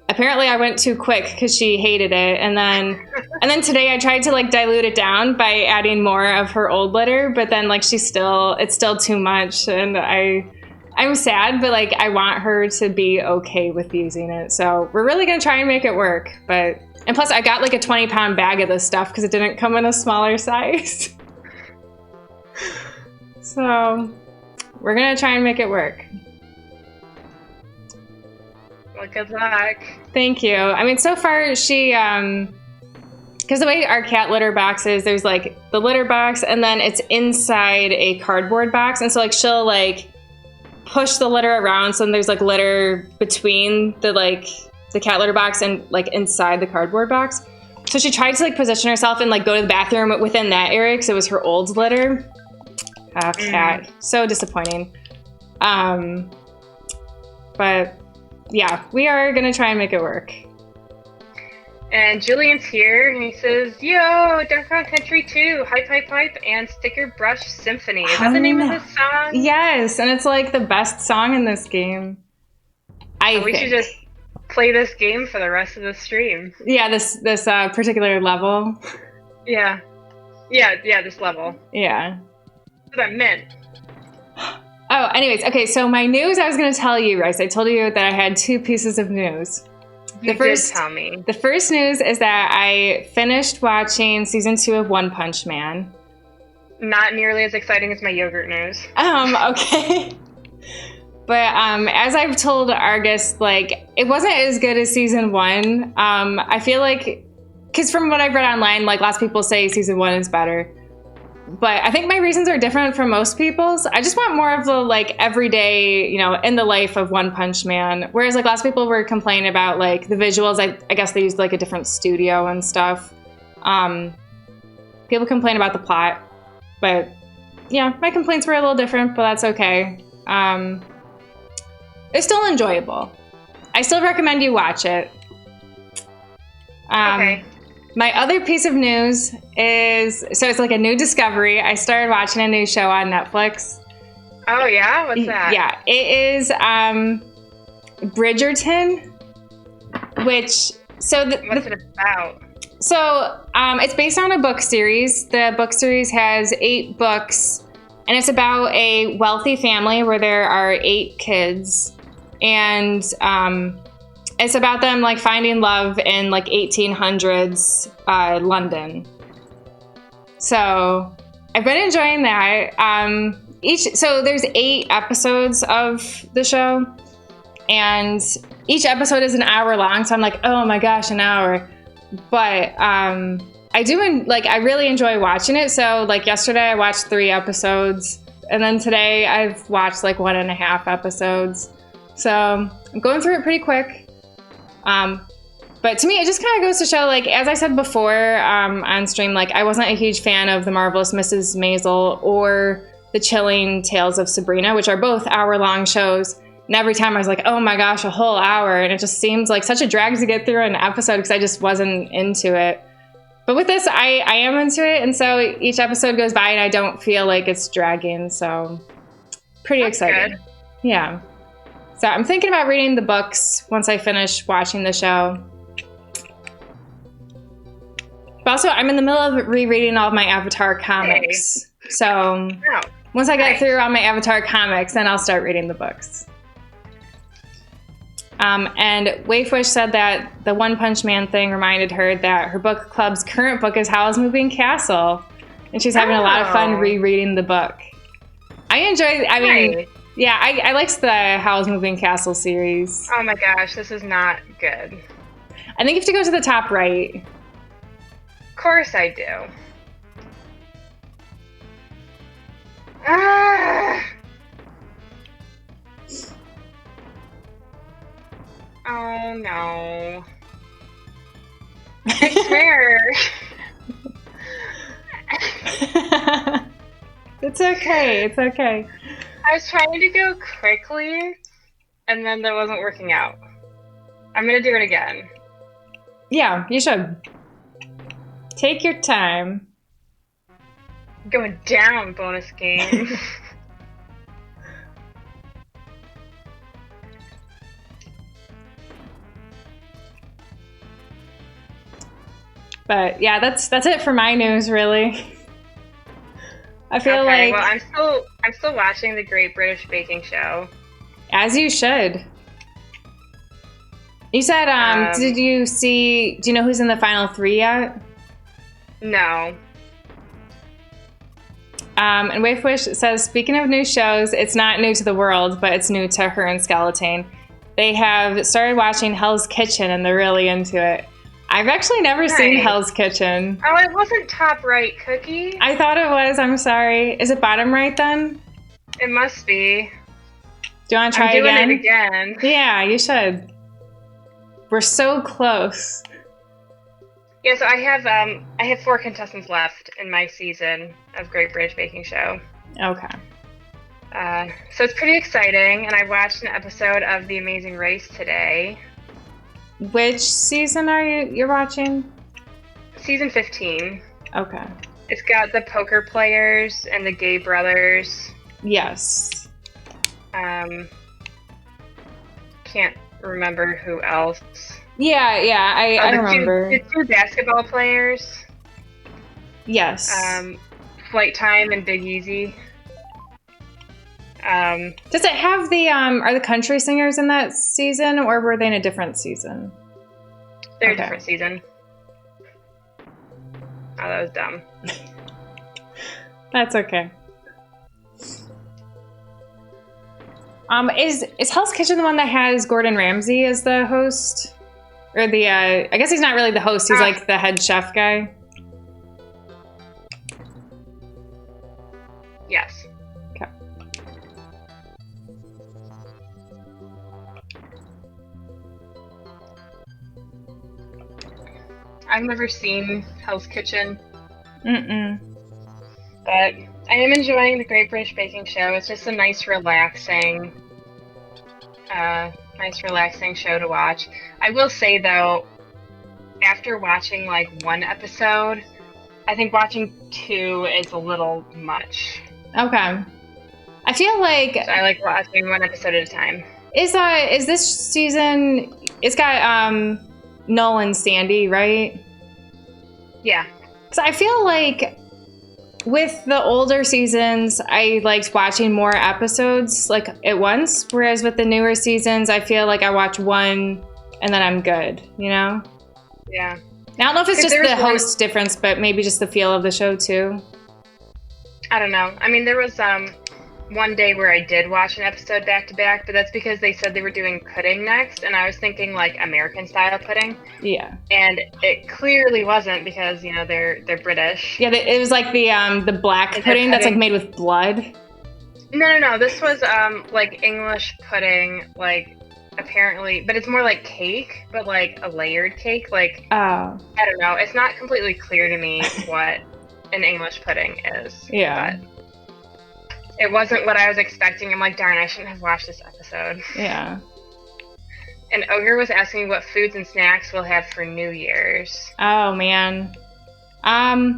Apparently I went too quick because she hated it. And then today I tried to like dilute it down by adding more of her old litter, but then like it's still too much. And I'm sad, but like I want her to be okay with using it. So we're really going to try and make it work. And plus I got like a 20-pound bag of this stuff because it didn't come in a smaller size. So we're going to try and make it work. Well, good luck. Thank you. I mean, so far she, because the way our cat litter box is, there's like the litter box and then it's inside a cardboard box. And so like she'll like push the litter around. So there's like litter between the cat litter box and like inside the cardboard box. So she tried to like position herself and like go to the bathroom within that area because it was her old litter. Oh, cat. So disappointing. But yeah, we are going to try and make it work. And Julian's here, and he says, "Yo, Dark Country 2, Hype, Hype, Hype, and Sticker Brush Symphony." Is that the name of this song? Yes, and it's like the best song in this game. We should just play this game for the rest of the stream. Yeah, this particular level. Yeah, this level. Yeah. That's what I meant. Oh, anyways, okay, so my news I was going to tell you, Rice. I told you that I had 2 pieces of news. You did tell me. The first news is that I finished watching season 2 of One Punch Man. Not nearly as exciting as my yogurt news. Okay. But as I've told Argus, like, it wasn't as good as season 1. I feel like, because from what I've read online, like, lots of people say season 1 is better. But I think my reasons are different from most people's. I just want more of the, like, everyday, you know, in the life of One Punch Man. Whereas, like, lots of people were complaining about, like, the visuals. I guess they used, like, a different studio and stuff. People complain about the plot. But, yeah, my complaints were a little different, but that's okay. It's still enjoyable. I still recommend you watch it. Okay. My other piece of news is, so it's like a new discovery. I started watching a new show on Netflix. Oh yeah, what's that? Yeah, it is Bridgerton, which what's it about? So it's based on a book series. The book series has 8 books, and it's about a wealthy family where there are 8 kids, and it's about them like finding love in like 1800s London. So I've been enjoying that. So there's 8 episodes of the show, and each episode is an hour long. So I'm like, oh my gosh, an hour. But I really enjoy watching it. So like yesterday I watched 3 episodes, and then today I've watched like 1.5 episodes. So I'm going through it pretty quick. But to me, it just kind of goes to show, like, as I said before on stream, like, I wasn't a huge fan of The Marvelous Mrs. Maisel or The Chilling Tales of Sabrina, which are both hour-long shows. And every time I was like, oh my gosh, a whole hour. And it just seems like such a drag to get through an episode because I just wasn't into it. But with this, I am into it. And so each episode goes by and I don't feel like it's dragging. So pretty excited. Good. Yeah. So I'm thinking about reading the books once I finish watching the show. But also, I'm in the middle of rereading all of my Avatar comics. Hey. So once I get through all my Avatar comics, then I'll start reading the books. And Wayfish said that the One Punch Man thing reminded her that her book club's current book is Howl's Moving Castle. And she's having a lot of fun rereading the book. I liked the Howl's Moving Castle series. Oh my gosh, this is not good. I think you have to go to the top right. Of course I do. Oh no. I swear. It's okay. It's okay. I was trying to go quickly, and then that wasn't working out. I'm gonna do it again. Yeah, you should. Take your time. Going down, bonus game. But yeah, that's it for my news, really. I feel like well, I'm still watching the Great British Baking Show. As you should. You said, do you know who's in the final 3 yet? No. And Wayfish says, speaking of new shows, it's not new to the world, but it's new to her and Skeleton. They have started watching Hell's Kitchen, and they're really into it. I've actually never seen Hell's Kitchen. Oh, it wasn't top right, Cookie. I thought it was. I'm sorry. Is it bottom right then? It must be. Do you want to try again? I'm doing it again. Yeah, you should. We're so close. Yeah, so I have 4 contestants left in my season of Great British Baking Show. Okay. So it's pretty exciting, and I watched an episode of The Amazing Race today. Which season are you're watching? Season 15. Okay. It's got the poker players and the gay brothers. Yes. Can't remember who else. Yeah, I remember. The 2 basketball players. Yes. Flight Time and Big Easy. Does it have the are the country singers in that season, or were they in a different season? They're a different season. Oh, that was dumb. That's okay. Is Hell's Kitchen the one that has Gordon Ramsay as the host? Or the I guess he's not really the host, he's like the head chef guy. Yes. Okay. I've never seen Hell's Kitchen. Mm-mm. But I am enjoying the Great British Baking Show. It's just a nice, relaxing show to watch. I will say, though, after watching, like, 1 episode, I think watching 2 is a little much. Okay. I feel like so I like watching one episode at a time. Is this season? It's got Noel and Sandy, right? Yeah. So I feel like with the older seasons, I liked watching more episodes like at once, whereas with the newer seasons, I feel like I watch one and then I'm good, you know? Yeah. Now, I don't know if it's just the host difference, but maybe just the feel of the show too. I don't know. I mean, there was one day where I did watch an episode back to back, but that's because they said they were doing pudding next, and I was thinking like American style pudding. Yeah. And it clearly wasn't because they're British. Yeah, it was like the black pudding that's like made with blood. No. This was like English pudding, like apparently, but it's more like cake, but like a layered cake. Like I don't know. It's not completely clear to me what an English pudding is. Yeah. But it wasn't what I was expecting. I'm like, darn, I shouldn't have watched this episode. Yeah. And Ogre was asking what foods and snacks we'll have for New Year's. Oh, man. I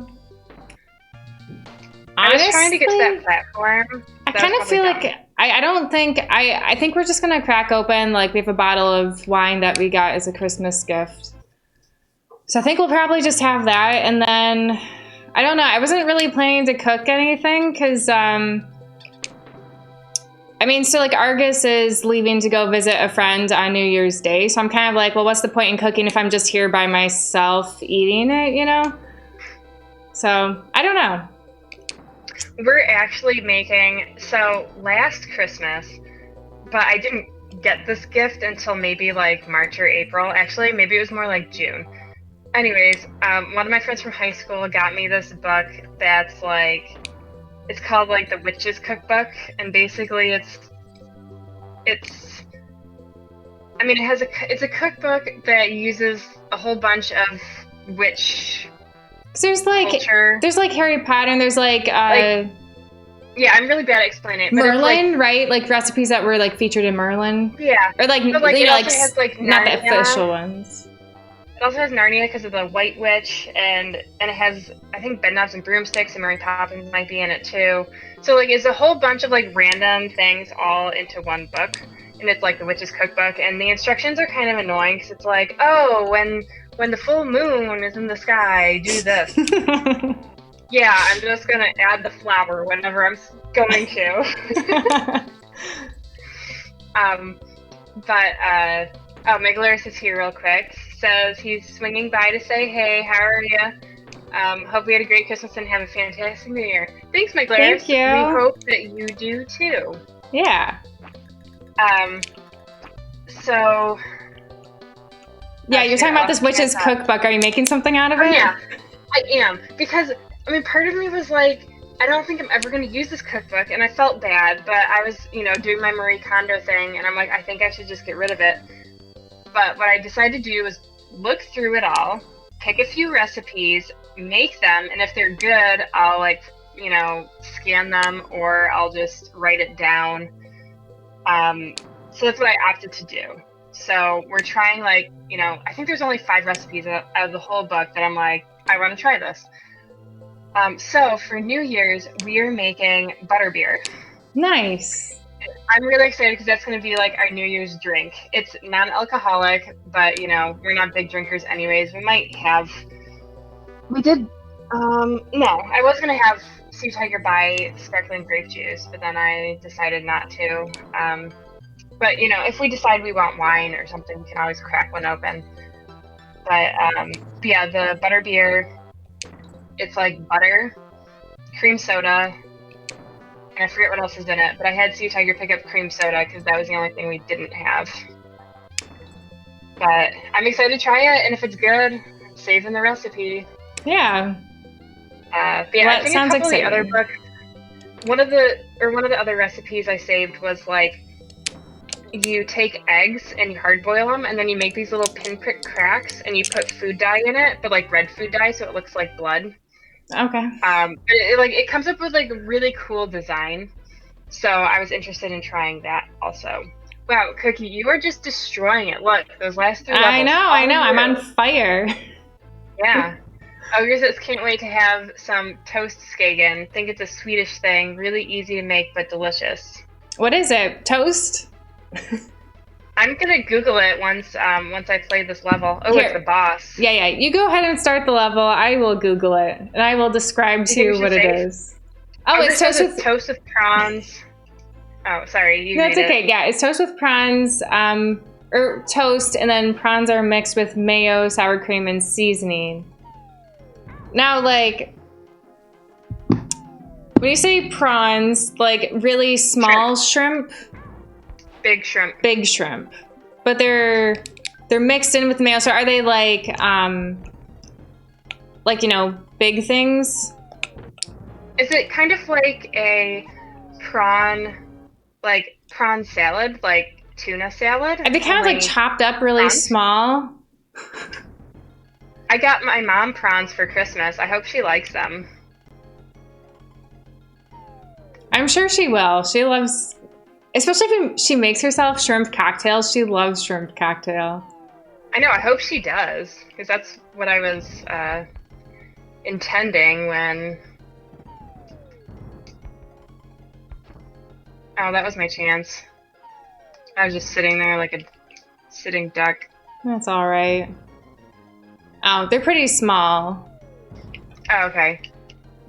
was trying to get to that platform. I kind of feel like I think we're just going to crack open, like we have a bottle of wine that we got as a Christmas gift. So I think we'll probably just have that. And then, I don't know. I wasn't really planning to cook anything because, so like Argus is leaving to go visit a friend on New Year's Day. So I'm kind of like, well, what's the point in cooking if I'm just here by myself eating it, you know? So I don't know. We're actually making, so last Christmas, but I didn't get this gift until maybe like March or April. Actually, maybe it was more like June. Anyways, one of my friends from high school got me this book that's like, it's called like the Witch's Cookbook, and basically it's it's a cookbook that uses a whole bunch of witch culture. There's like Harry Potter, and there's like yeah, I'm really bad at explaining it. But Merlin, right? Like recipes that were like featured in Merlin. Yeah, or like, but, like it also has like not the official ones. It also has Narnia because of the White Witch, and it has, I think, Bedknobs and Broomsticks, and Mary Poppins might be in it too. So like, it's a whole bunch of like random things all into one book, and it's like the Witch's Cookbook. And the instructions are kind of annoying because it's like, oh, when the full moon is in the sky, do this. Yeah, I'm just gonna add the flour whenever I'm going to. Megalaris is here real quick. Says he's swinging by to say, hey, how are you? Hope we had a great Christmas and have a fantastic New Year. Thanks, Megalaris. Thank you. We hope that you do too. Yeah. So. Yeah, you're talking about this Witch's Cookbook. Are you making something out of it? Yeah, I am. Because, part of me was like, I don't think I'm ever going to use this cookbook, and I felt bad, but I was, doing my Marie Kondo thing, and I'm like, I think I should just get rid of it. But what I decided to do was look through it all, pick a few recipes, make them, and if they're good, I'll scan them, or I'll just write it down. So that's what I opted to do. So we're trying I think there's only 5 recipes out of the whole book that I'm like, I want to try this. So for New Year's, we are making butterbeer. Nice. I'm really excited because that's going to be like our New Year's drink. It's non-alcoholic, but we're not big drinkers anyways. We did, no, I was going to have Sea Tiger buy sparkling grape juice, but then I decided not to. But if we decide we want wine or something, we can always crack one open. But yeah, the butterbeer, it's like butter, cream soda, and I forget what else is in it, but I had Sea Tiger pick up cream soda because that was the only thing we didn't have. But I'm excited to try it, and if it's good, I'm saving the recipe. Yeah. But yeah, I think a couple of the other books, one of the other recipes I saved was like, you take eggs and you hard boil them, and then you make these little pinprick cracks, and you put food dye in it, but like red food dye, so it looks like blood. Okay. But it comes up with like a really cool design, so I was interested in trying that also. Wow, Cookie, you are just destroying it. Look, those last 3 levels. I know. I'm on fire. Yeah. Augustus can't wait to have some toastskagen. Think it's a Swedish thing. Really easy to make, but delicious. What is it? Toast? I'm gonna Google it once I play this level. Oh, it's the boss. Yeah. You go ahead and start the level. I will Google it, and I will describe to you what it is. Oh, it's toast with prawns. Oh, sorry. That's okay. Yeah, it's toast with prawns, or toast, and then prawns are mixed with mayo, sour cream, and seasoning. Now, like, when you say prawns, like really small shrimp? Big shrimp. Big shrimp. But they're mixed in with mayo. So are they like big things? Is it kind of like a prawn salad, like tuna salad? Are they kind of like chopped up really small? I got my mom prawns for Christmas. I hope she likes them. I'm sure she will. She loves, especially if she makes herself shrimp cocktails. She loves shrimp cocktail. I know. I hope she does, because that's what I was intending when... Oh, that was my chance. I was just sitting there like a sitting duck. That's all right. Oh, they're pretty small. Oh, okay.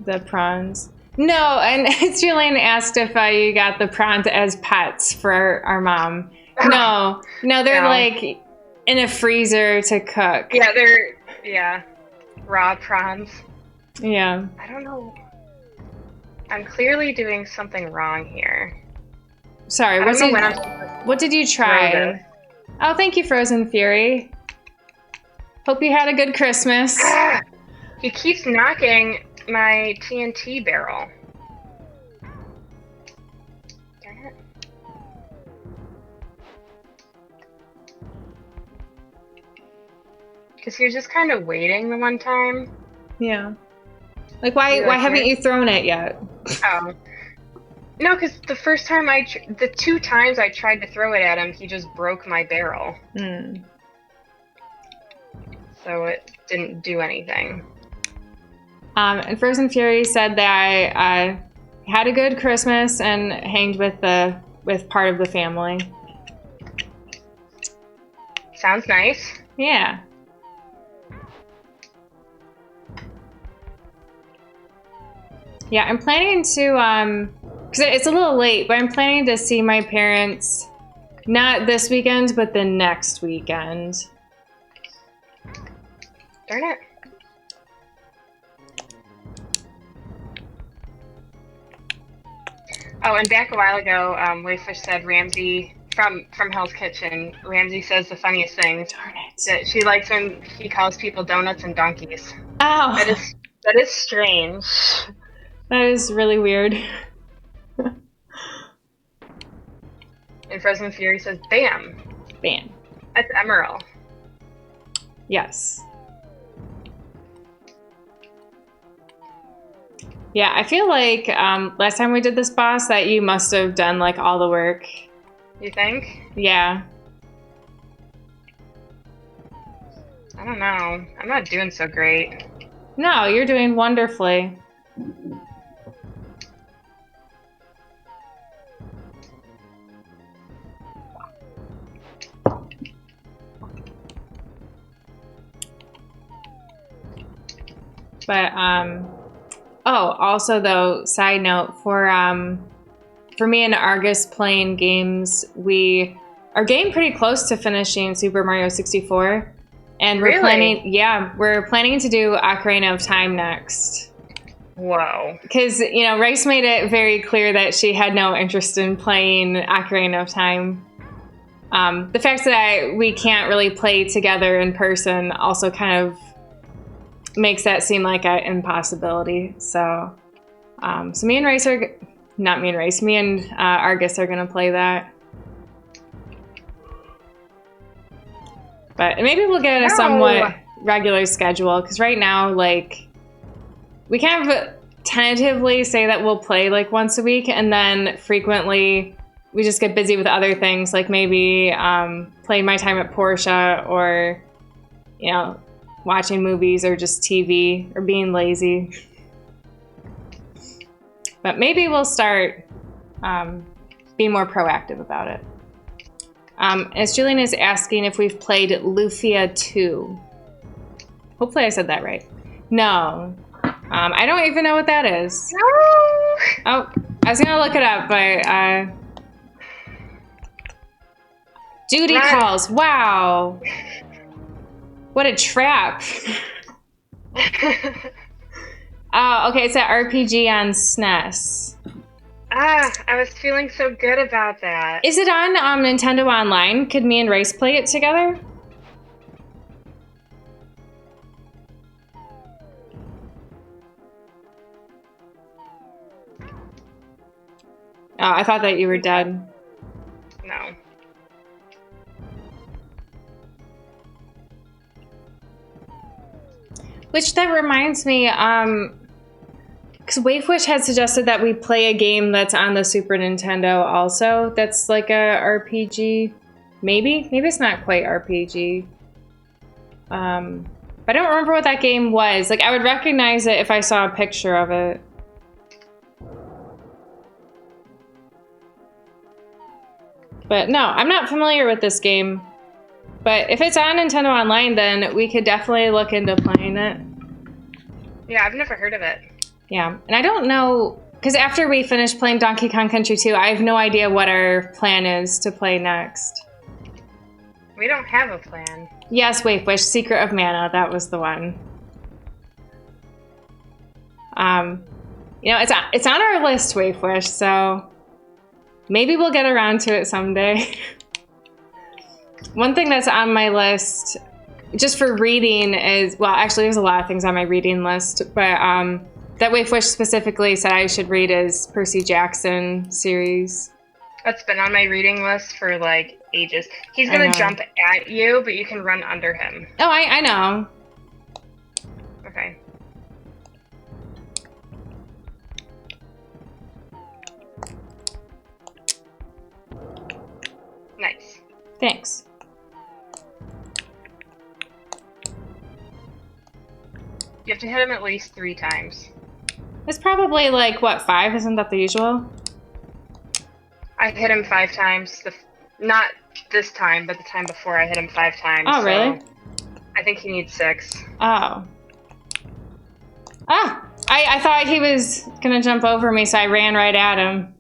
The prawns. No, and Julian asked if you got the prawns as pets for our mom. No, they're like in a freezer to cook. Yeah, they're raw prawns. Yeah. I don't know. I'm clearly doing something wrong here. Sorry, what did you try? Oh, thank you, Frozen Fury. Hope you had a good Christmas. He keeps knocking my TNT barrel. Darn it. Because he was just kind of waiting the one time. Yeah. Like, why haven't you thrown it yet? Oh. No, because the first time the 2 times I tried to throw it at him, he just broke my barrel. So it didn't do anything. And Frozen Fury said that I had a good Christmas and hanged with part of the family. Sounds nice. Yeah. Yeah, I'm planning to because it's a little late, but I'm planning to see my parents not this weekend, but the next weekend. Darn it. Oh, and back a while ago, Wayfish said Ramsey from Hell's Kitchen. Ramsey says the funniest things. Darn it. That she likes when he calls people donuts and donkeys. Oh. That is strange. That is really weird. And Frozen Fury says, "Bam." Bam. That's Emerald. Yes. Yeah, I feel like last time we did this boss that you must have done like all the work. You think? Yeah. I don't know. I'm not doing so great. No, you're doing wonderfully. But also though, side note, for me and Argus playing games, we are getting pretty close to finishing Super Mario 64. And we're planning to do Ocarina of Time next. Whoa. Because, Rice made it very clear that she had no interest in playing Ocarina of Time. The fact that we can't really play together in person also kind of makes that seem like an impossibility. So me and Rice me and Argus are going to play that. But maybe we'll get a somewhat regular schedule, because right now, like, we kind of tentatively say that we'll play like once a week, and then frequently we just get busy with other things, like maybe playing My Time at Portia, or watching movies or just TV or being lazy. But maybe we'll start being more proactive about it. As Julian is asking if we've played Lufia 2. Hopefully I said that right. No. I don't even know what that is. No! Oh, I was going to look it up, but... Duty calls. Wow. What a trap. Oh, okay, it's an RPG on SNES. I was feeling so good about that. Is it on Nintendo Online? Could me and Rice play it together? Oh, I thought that you were dead. No. Which that reminds me, because Wavewish had suggested that we play a game that's on the Super Nintendo also. That's like a RPG. Maybe it's not quite RPG. But I don't remember what that game was. Like, I would recognize it if I saw a picture of it. But no, I'm not familiar with this game. But if it's on Nintendo Online, then we could definitely look into playing it. Yeah, I've never heard of it. Yeah, and I don't know, because after we finish playing Donkey Kong Country 2, I have no idea what our plan is to play next. We don't have a plan. Yes, Wavewish, Secret of Mana, that was the one. You know, it's on our list, Wavewish, so maybe we'll get around to it someday. One thing that's on my list, just for reading, is, well, actually there's a lot of things on my reading list, but that Wavewish specifically said I should read is Percy Jackson series. That's been on my reading list for, like, ages. He's gonna jump at you, but you can run under him. Oh, I know. Okay. Nice. Thanks. You have to hit him at least 3 times. It's probably like, what, 5? Isn't that the usual? I hit him 5 times. Not this time, but the time before I hit him 5 times. Oh, really? So I think he needs 6. Oh. Ah! I thought he was gonna jump over me, so I ran right at him.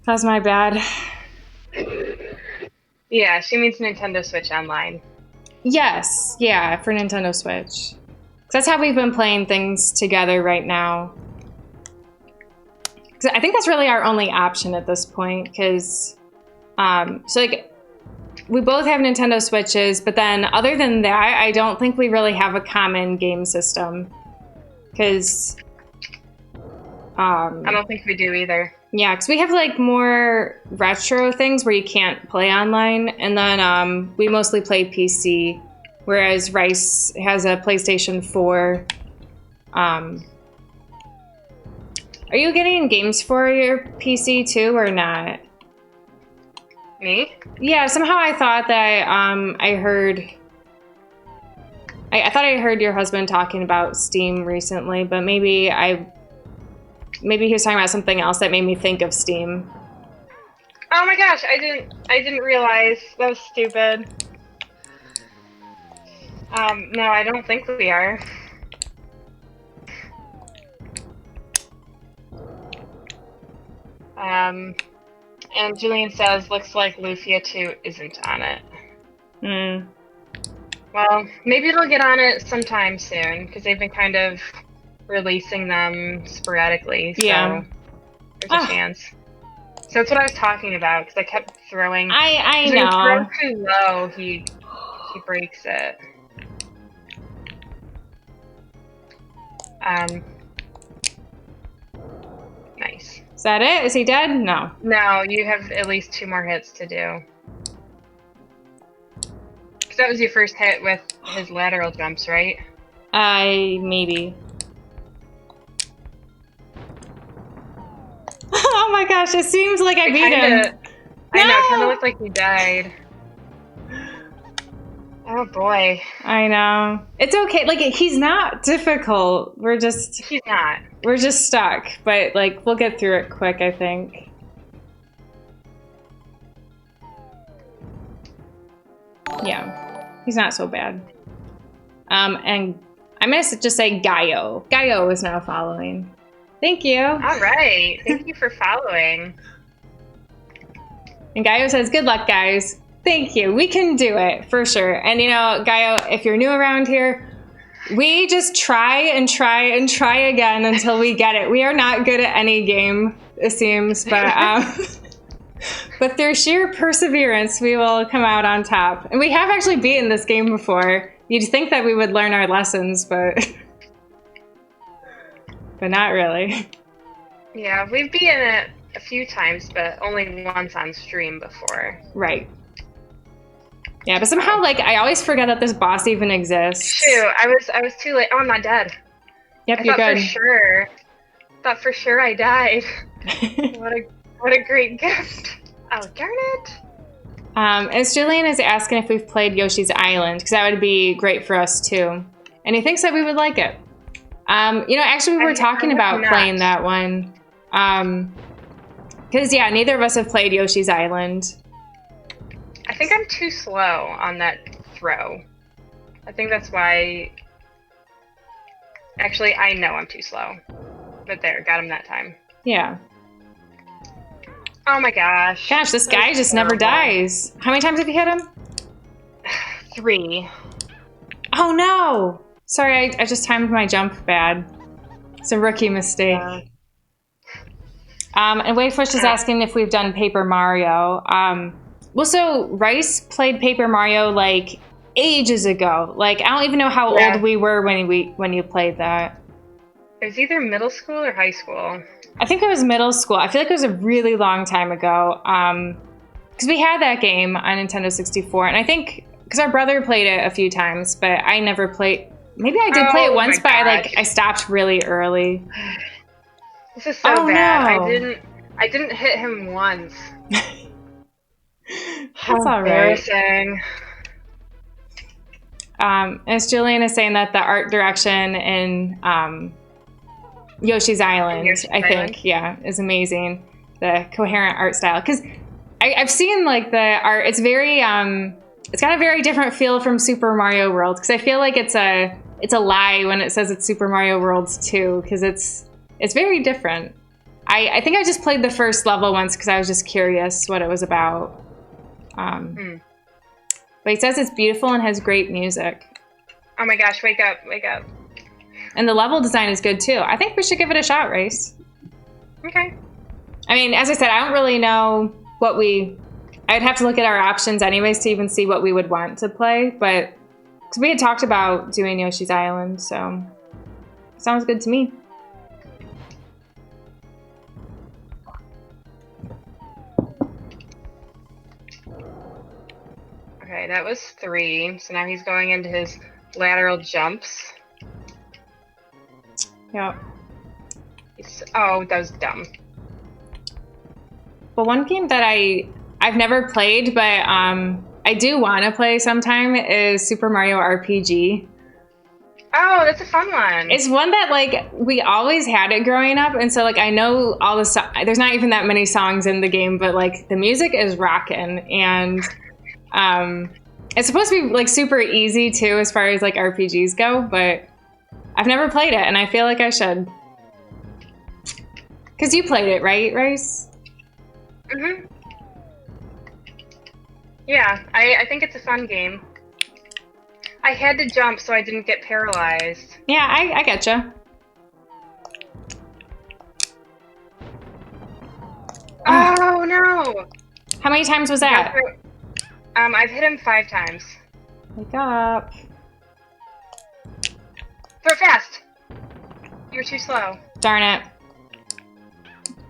That was my bad. Yeah, she means Nintendo Switch Online. Yes, yeah, for Nintendo Switch. That's how we've been playing things together right now. I think that's really our only option at this point, because, so like, we both have Nintendo Switches, but then other than that, I don't think we really have a common game system, because, I don't think we do either. Yeah, because we have like more retro things where you can't play online, and then we mostly play PC. Whereas Rice has a PlayStation 4. Are you getting games for your PC too, or not? Me? Yeah, somehow I thought that I heard... I thought I heard your husband talking about Steam recently, but maybe he was talking about something else that made me think of Steam. Oh my gosh, I didn't realize. That was stupid. No, I don't think we are. And Julian says, looks like Lufia 2 isn't on it. Hmm. Well, maybe it'll get on it sometime soon, because they've been kind of releasing them sporadically, so yeah. There's a chance. So that's what I was talking about, because I kept throwing... I know. When you throw too low, he breaks it. Nice. Is that it? Is he dead? No. No, you have at least 2 more hits to do. Because that was your first hit with his lateral jumps, right? Maybe. Oh my gosh, it seems like I beat him. I know, it kind of looked like he died. Oh boy. I know. It's okay. Like, he's not difficult. He's not. We're just stuck. But, like, we'll get through it quick, I think. Yeah. He's not so bad. And I'm going to just say Gaio. Gaio is now following. Thank you. All right. Thank you for following. And Gaio says, good luck, guys. Thank you. We can do it, for sure. And, you know, Gaio, if you're new around here, we just try and try and try again until we get it. We are not good at any game, it seems, but but through sheer perseverance, we will come out on top. And we have actually beaten this game before. You'd think that we would learn our lessons, but not really. Yeah, we've beaten it a few times, but only once on stream before. Right. Yeah, but somehow, like, I always forget that this boss even exists. Shoot, I was too late. Oh, I'm not dead. Yep, you're good. Thought for sure I died. What a great gift. Oh, darn it. As Julian is asking if we've played Yoshi's Island, because that would be great for us too. And he thinks that we would like it. You know, actually we were talking about playing that one. Because, yeah, neither of us have played Yoshi's Island. I think I'm too slow on that throw. I think that's why... Actually, I know I'm too slow. But there, got him that time. Yeah. Oh my gosh. Gosh, this guy just never dies. How many times have you hit him? 3. Oh no! Sorry, I just timed my jump bad. It's a rookie mistake. And Wavefish is asking if we've done Paper Mario. Well, so Rice played Paper Mario like ages ago. Like, I don't even know how old we were when you played that. It was either middle school or high school. I think it was middle school. I feel like it was a really long time ago. Because we had that game on Nintendo 64, and I think because our brother played it a few times, but I never played. Maybe I did play it once, but I stopped really early. This is so bad. No. I didn't hit him once. That's all right. Embarrassing. As Julian is saying that the art direction in Yoshi's Island, yeah, is amazing. The coherent art style, because I've seen like the art. It's very it's got a very different feel from Super Mario World, because I feel like it's a lie when it says it's Super Mario World 2, because it's very different. I think I just played the first level once because I was just curious what it was about. But he says it's beautiful and has great music. Oh my gosh, wake up, wake up. And the level design is good too. I think we should give it a shot, Race. Okay. I mean, as I said, I don't really know what I'd have to look at our options anyways to even see what we would want to play, but because we had talked about doing Yoshi's Island, so sounds good to me. Okay, that was 3. So now he's going into his lateral jumps. Yep. Oh, that was dumb. But one game that I've never played, but I do want to play sometime is Super Mario RPG. Oh, that's a fun one. It's one that, like, we always had it growing up, and so, like, I know all the there's not even that many songs in the game, but, like, the music is rockin', and it's supposed to be, like, super easy, too, as far as, like, RPGs go, but I've never played it, and I feel like I should. Because you played it, right, Rice? Mm-hmm. Yeah, I think it's a fun game. I had to jump so I didn't get paralyzed. Yeah, I getcha. Oh, no! How many times was that? I've hit him 5 times. Wake up. Throw it fast! You're too slow. Darn it.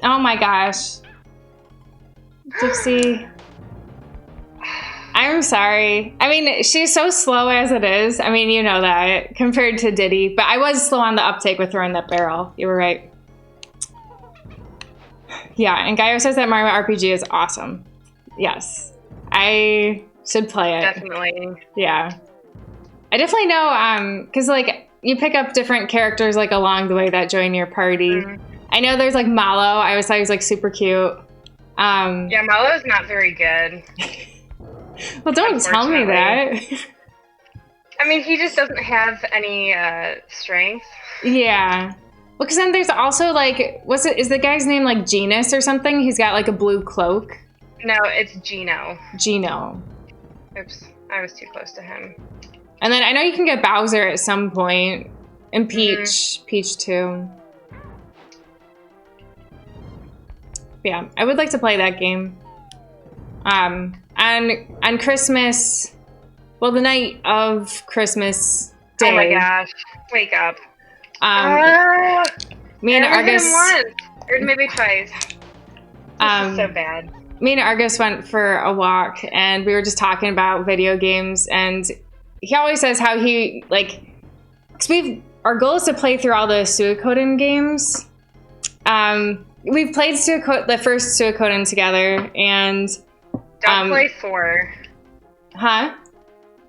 Oh my gosh. Dixie. I'm sorry. I mean, she's so slow as it is. I mean, you know that, compared to Diddy. But I was slow on the uptake with throwing that barrel. You were right. Yeah, and Gaio says that Mario RPG is awesome. Yes. I should play it. Definitely. Yeah. I definitely know, because, like, you pick up different characters, like, along the way that join your party. Mm-hmm. I know there's, like, Mallow. I always thought he was, like, super cute. Yeah, Mallow's not very good. Well, don't tell me that. I mean, he just doesn't have any strength. Yeah. Well, because then there's also, like, is the guy's name, like, Genus or something? He's got, like, a blue cloak. No, it's Geno. Geno. Oops, I was too close to him. And then I know you can get Bowser at some point. And Peach. Mm-hmm. Peach, too. Yeah, I would like to play that game. On Christmas, well, the night of Christmas Day. Oh my gosh! Wake up! Me and Argus. Once, or maybe twice. This is so bad. Me and Argus went for a walk, and we were just talking about video games. And he always says how he because our goal is to play through all the Suikoden games. We've played the first Suikoden together, and don't play 4. Huh?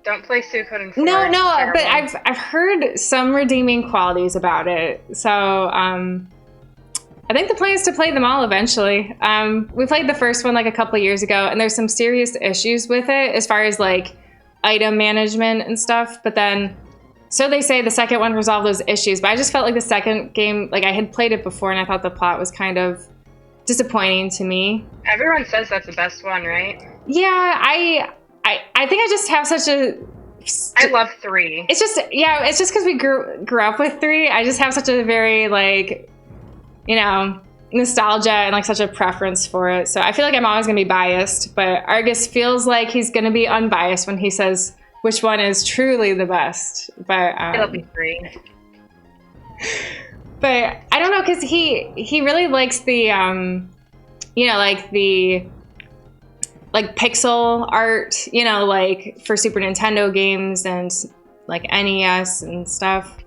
Don't play Suikoden 4. No, but I've heard some redeeming qualities about it. So I think the plan is to play them all eventually. We played the first one like a couple of years ago, and there's some serious issues with it as far as like item management and stuff. But then, so they say the second one resolved those issues. But I just felt like the second game, like I had played it before, and I thought the plot was kind of disappointing to me. Everyone says that's the best one, right? Yeah, I think I just have such a... I love 3. It's just because we grew up with 3. I just have such a very, like, you know, nostalgia and, like, such a preference for it. So I feel like I'm always going to be biased. But Argus feels like he's going to be unbiased when he says which one is truly the best. But it'll be 3. But I don't know, because he really likes the, you know, like, the... like pixel art, you know, like for Super Nintendo games and like NES and stuff.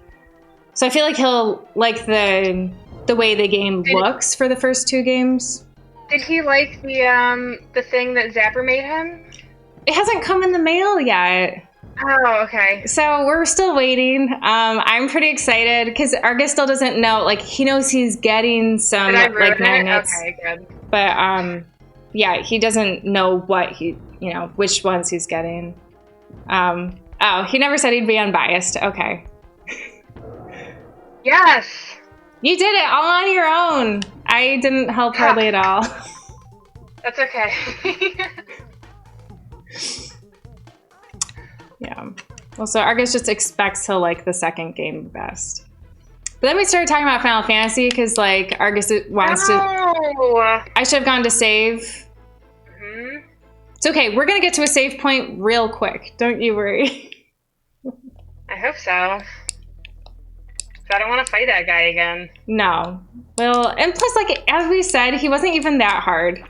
So I feel like he'll like the way the game looks for the first 2 games. Did he like the thing that Zapper made him? It hasn't come in the mail yet. Oh, okay. So we're still waiting. I'm pretty excited because Argus still doesn't know. Like he knows he's getting some like magnets. Okay, good. But yeah, he doesn't know which ones he's getting. Oh, he never said he'd be unbiased. Okay. Yes. You did it all on your own. I didn't help hardly at all. That's okay. Yeah. Well, so Argus just expects he'll like the second game best. But then we started talking about Final Fantasy because, like, Argus wants to... I should have gone to save. Mm-hmm. It's okay. We're going to get to a save point real quick. Don't you worry. I hope so. I don't want to fight that guy again. No. Well, and plus, like, as we said, he wasn't even that hard.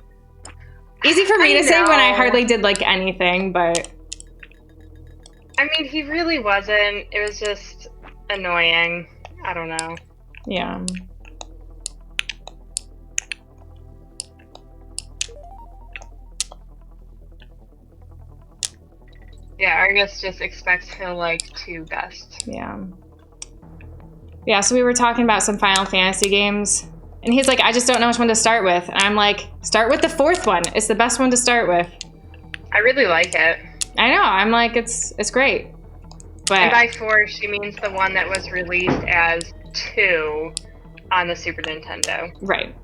Easy for me to say when I hardly did, like, anything, but... I mean, he really wasn't. It was just annoying. I don't know. Yeah. Yeah, Argus just expects he'll like 2 best. Yeah. Yeah, so we were talking about some Final Fantasy games, and he's like, I just don't know which one to start with. And I'm like, start with the 4th one. It's the best one to start with. I really like it. I know. I'm like, it's great. But, and by 4, she means the one that was released as 2 on the Super Nintendo. Right.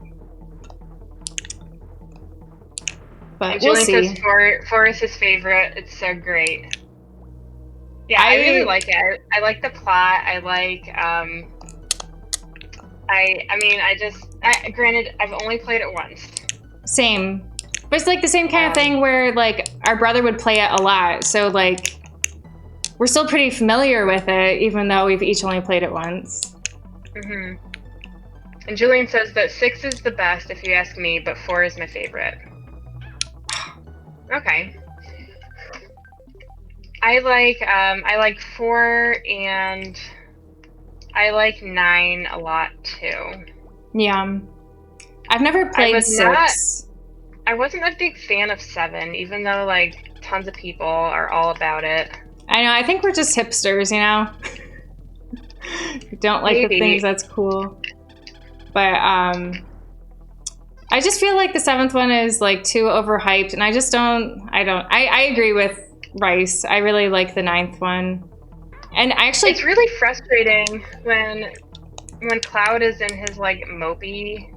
But and we'll Julian see. Says 4 is his favorite. It's so great. Yeah, I really like it. I like the plot. I like, granted, I've only played it once. Same. But it's like the same kind of thing where, like, our brother would play it a lot. So, like, we're still pretty familiar with it, even though we've each only played it once. Mm-hmm. And Julian says that 6 is the best, if you ask me, but 4 is my favorite. Okay. I like 4, and I like 9 a lot too. Yeah. I've never played 6. I wasn't a big fan of 7, even though like tons of people are all about it. I know. I think we're just hipsters, you know? We don't like the things that's cool. But I just feel like the 7th one is like too overhyped, and I agree with Rice. I really like the 9th one. And it's really frustrating when Cloud is in his like mopey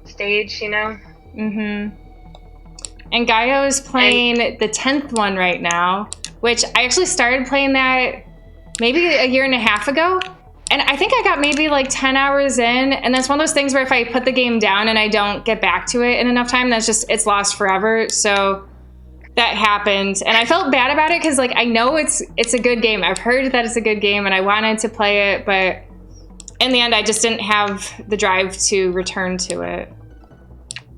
stage, you know? Mm-hmm. And Gaio is playing the 10th one right now, which I actually started playing that maybe a year and a half ago. And I think I got maybe like 10 hours in. And that's one of those things where if I put the game down and I don't get back to it in enough time, it's lost forever. So that happened. And I felt bad about it because like I know it's a good game. I've heard that it's a good game and I wanted to play it. But in the end, I just didn't have the drive to return to it.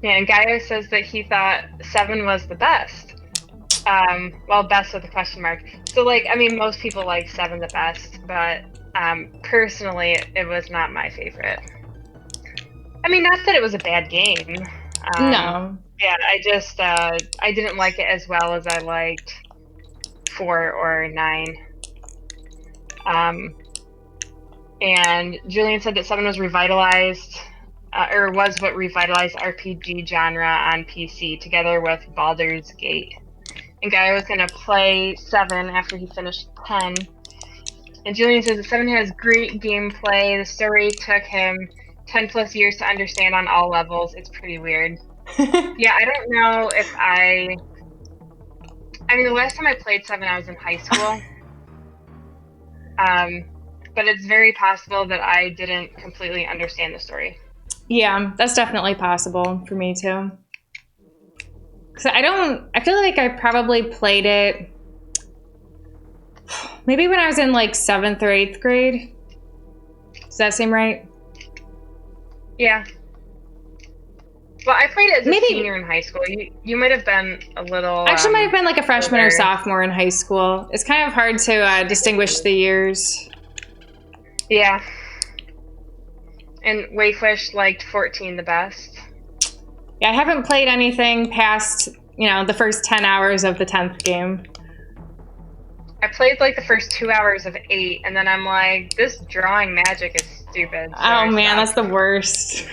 Yeah, and Gaio says that he thought 7 was the best. Well, best with a question mark. So, like, I mean, most people like 7 the best, but personally, it was not my favorite. I mean, not that it was a bad game. No. Yeah, I just, I didn't like it as well as I liked 4 or 9. And Julian said that 7 was revitalized. Or was what revitalized RPG genre on PC, together with Baldur's Gate. And Guy was going to play 7 after he finished 10. And Julian says that 7 has great gameplay. The story took him 10 plus years to understand on all levels. It's pretty weird. Yeah, I don't know if I mean, the last time I played 7, I was in high school. But it's very possible that I didn't completely understand the story. Yeah, that's definitely possible for me too. Because I feel like I probably played it maybe when I was in like 7th or 8th grade. Does that seem right? Yeah. Well, I played it as a senior in high school. You might have been a little... Actually, might have been like a freshman or sophomore in high school. It's kind of hard to distinguish the years. Yeah. And Wayfish liked 14 the best. Yeah, I haven't played anything past, the first 10 hours of the 10th game. I played like the first 2 hours of 8, and then I'm like, this drawing magic is stupid. So oh man, that's the worst.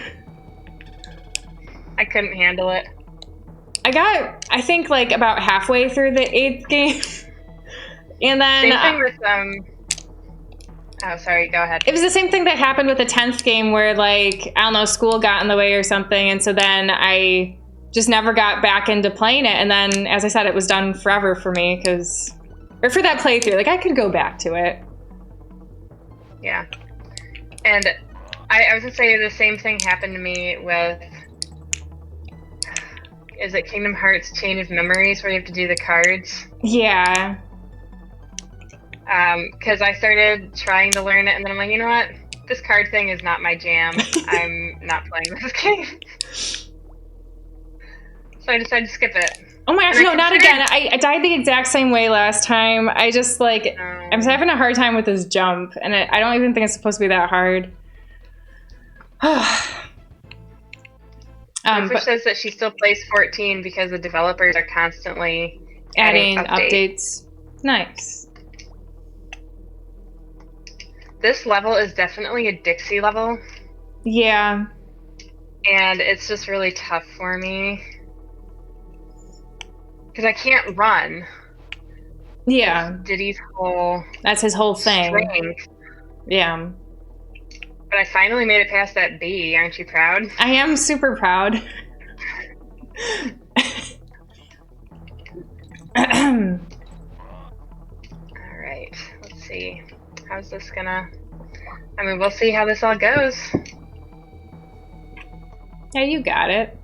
I couldn't handle it. I think like about halfway through the 8th game. And then... Same thing with, oh, sorry, go ahead. It was the same thing that happened with the 10th game where, like, I don't know, school got in the way or something, and so then I just never got back into playing it, and then, as I said, it was done forever for me, or for that playthrough, like, I could go back to it. Yeah. And I was gonna say the same thing happened to me with, is it Kingdom Hearts Chain of Memories, where you have to do the cards? Yeah. Because I started trying to learn it, and then I'm like, you know what? This card thing is not my jam. I'm not playing this game. So I decided to skip it. Oh my gosh, no, not again. I died the exact same way last time. I just, like, I'm having a hard time with this jump, and I don't even think it's supposed to be that hard. But says that she still plays 14 because the developers are constantly adding updates. Nice. This level is definitely a Dixie level. Yeah. And it's just really tough for me. Because I can't run. Yeah. Diddy's whole... That's his whole thing. Strength. Yeah. But I finally made it past that B. Aren't you proud? I am super proud. Alright, let's see. How's this gonna... I mean, we'll see how this all goes. Yeah, you got it.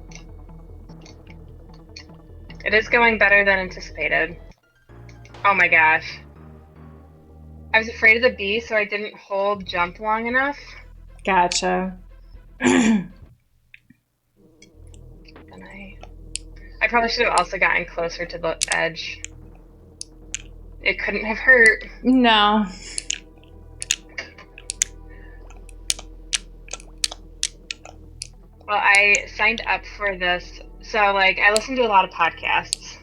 It is going better than anticipated. Oh my gosh. I was afraid of the bee, so I didn't hold jump long enough. Gotcha. And I probably should have also gotten closer to the edge. It couldn't have hurt. No. Well, I signed up for this. So, like, I listen to a lot of podcasts.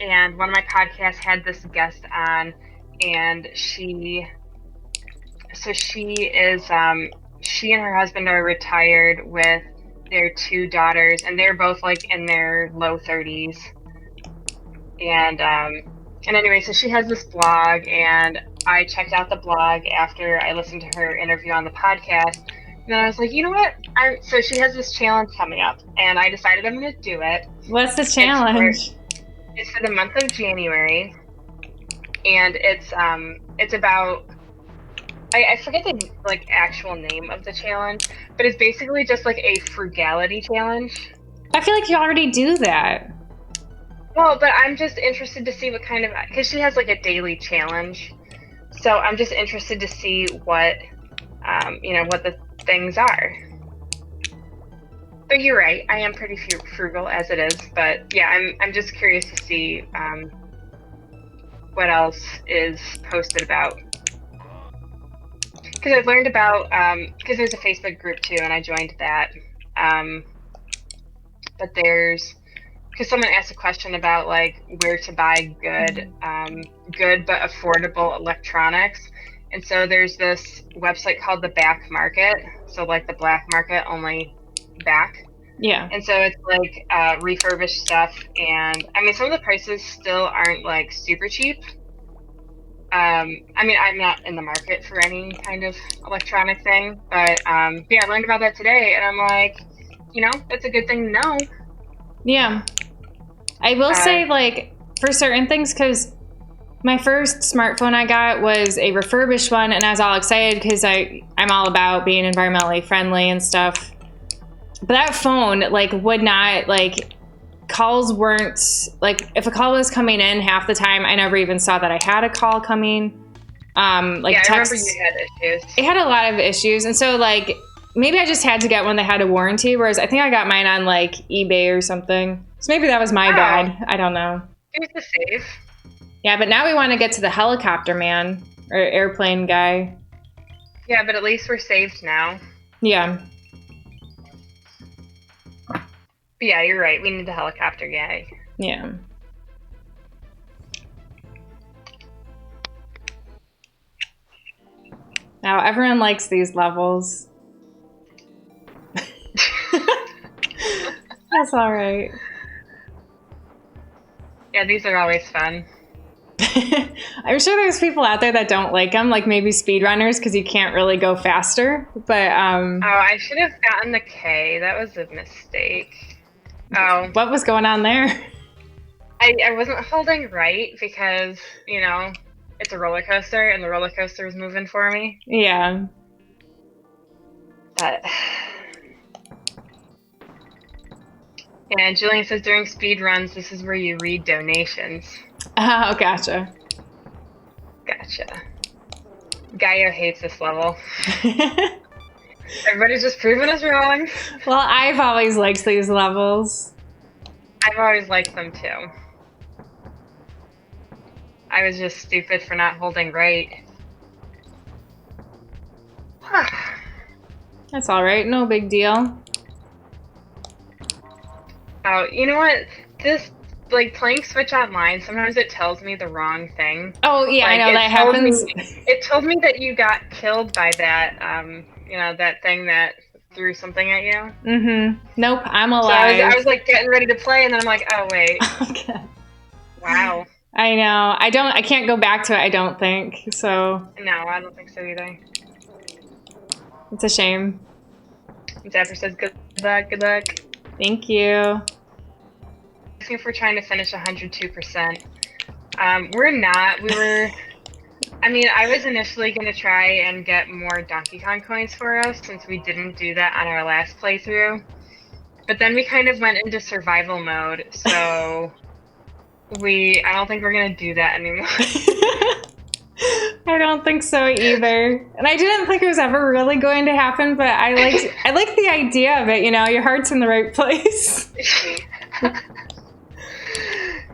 and one of my podcasts had this guest on, and she is she and her husband are retired with their 2 daughters, and they're both like in their low 30s. And anyway, so she has this blog, and I checked out the blog after I listened to her interview on the podcast. And then I was like, you know what? So she has this challenge coming up, and I decided I'm going to do it. What's the challenge? It's for the month of January, and it's about, I forget the like actual name of the challenge, but it's basically just like a frugality challenge. I feel like you already do that. Well, but I'm just interested to see what kind of, because she has like a daily challenge, so I'm just interested to see what, what the things are. But you're right, I am pretty frugal as it is. But yeah, I'm just curious to see what else is posted about. Because I've learned about, because there's a Facebook group too, and I joined that. But because someone asked a question about like where to buy good but affordable electronics. And so there's this website called the Back Market. So like the black market, only back. Yeah. And so it's like refurbished stuff. And I mean, some of the prices still aren't like super cheap. I mean, I'm not in the market for any kind of electronic thing, but yeah, I learned about that today, and I'm like, that's a good thing to know. Yeah. I will say, like, for certain things, because my first smartphone I got was a refurbished one, and I was all excited because I'm all about being environmentally friendly and stuff. But that phone, like, would not, like, calls weren't, like, if a call was coming in half the time, I never even saw that I had a call coming. Like, yeah, text, I remember you had issues. It had a lot of issues, and so, like, maybe I just had to get one that had a warranty, whereas I think I got mine on, like, eBay or something. So maybe that was my bad. I don't know. It was the save. Yeah, but now we want to get to the helicopter man, or airplane guy. Yeah, but at least we're saved now. Yeah. But yeah, you're right. We need the helicopter guy. Yeah. Now, everyone likes these levels. That's all right. Yeah, these are always fun. I'm sure there's people out there that don't like them, like maybe speedrunners, because you can't really go faster. But oh, I should have gotten the K. That was a mistake. Oh, what was going on there? I wasn't holding right because it's a roller coaster, and the roller coaster was moving for me. Yeah. But yeah, Julian says during speed runs, this is where you read donations. Oh, gotcha. Gotcha. Gaio hates this level. Everybody's just proving us wrong. Well, I've always liked these levels. I've always liked them too. I was just stupid for not holding right. That's all right. No big deal. Oh, you know what? This, like, playing Switch Online, sometimes it tells me the wrong thing. Oh, yeah, like, I know that happens. It told me that you got killed by that, that thing that threw something at you. Mm-hmm. Nope, I'm alive. So I was like, getting ready to play, and then I'm like, oh, wait. Okay. Wow. I know. I can't go back to it, I don't think, so. No, I don't think so either. It's a shame. Zephyr says, good luck, good luck. Thank you. If we're trying to finish 102%. We're not. I was initially going to try and get more Donkey Kong coins for us since we didn't do that on our last playthrough. But then we kind of went into survival mode, so I don't think we're going to do that anymore. I don't think so either. And I didn't think it was ever really going to happen, but I like the idea of it, your heart's in the right place.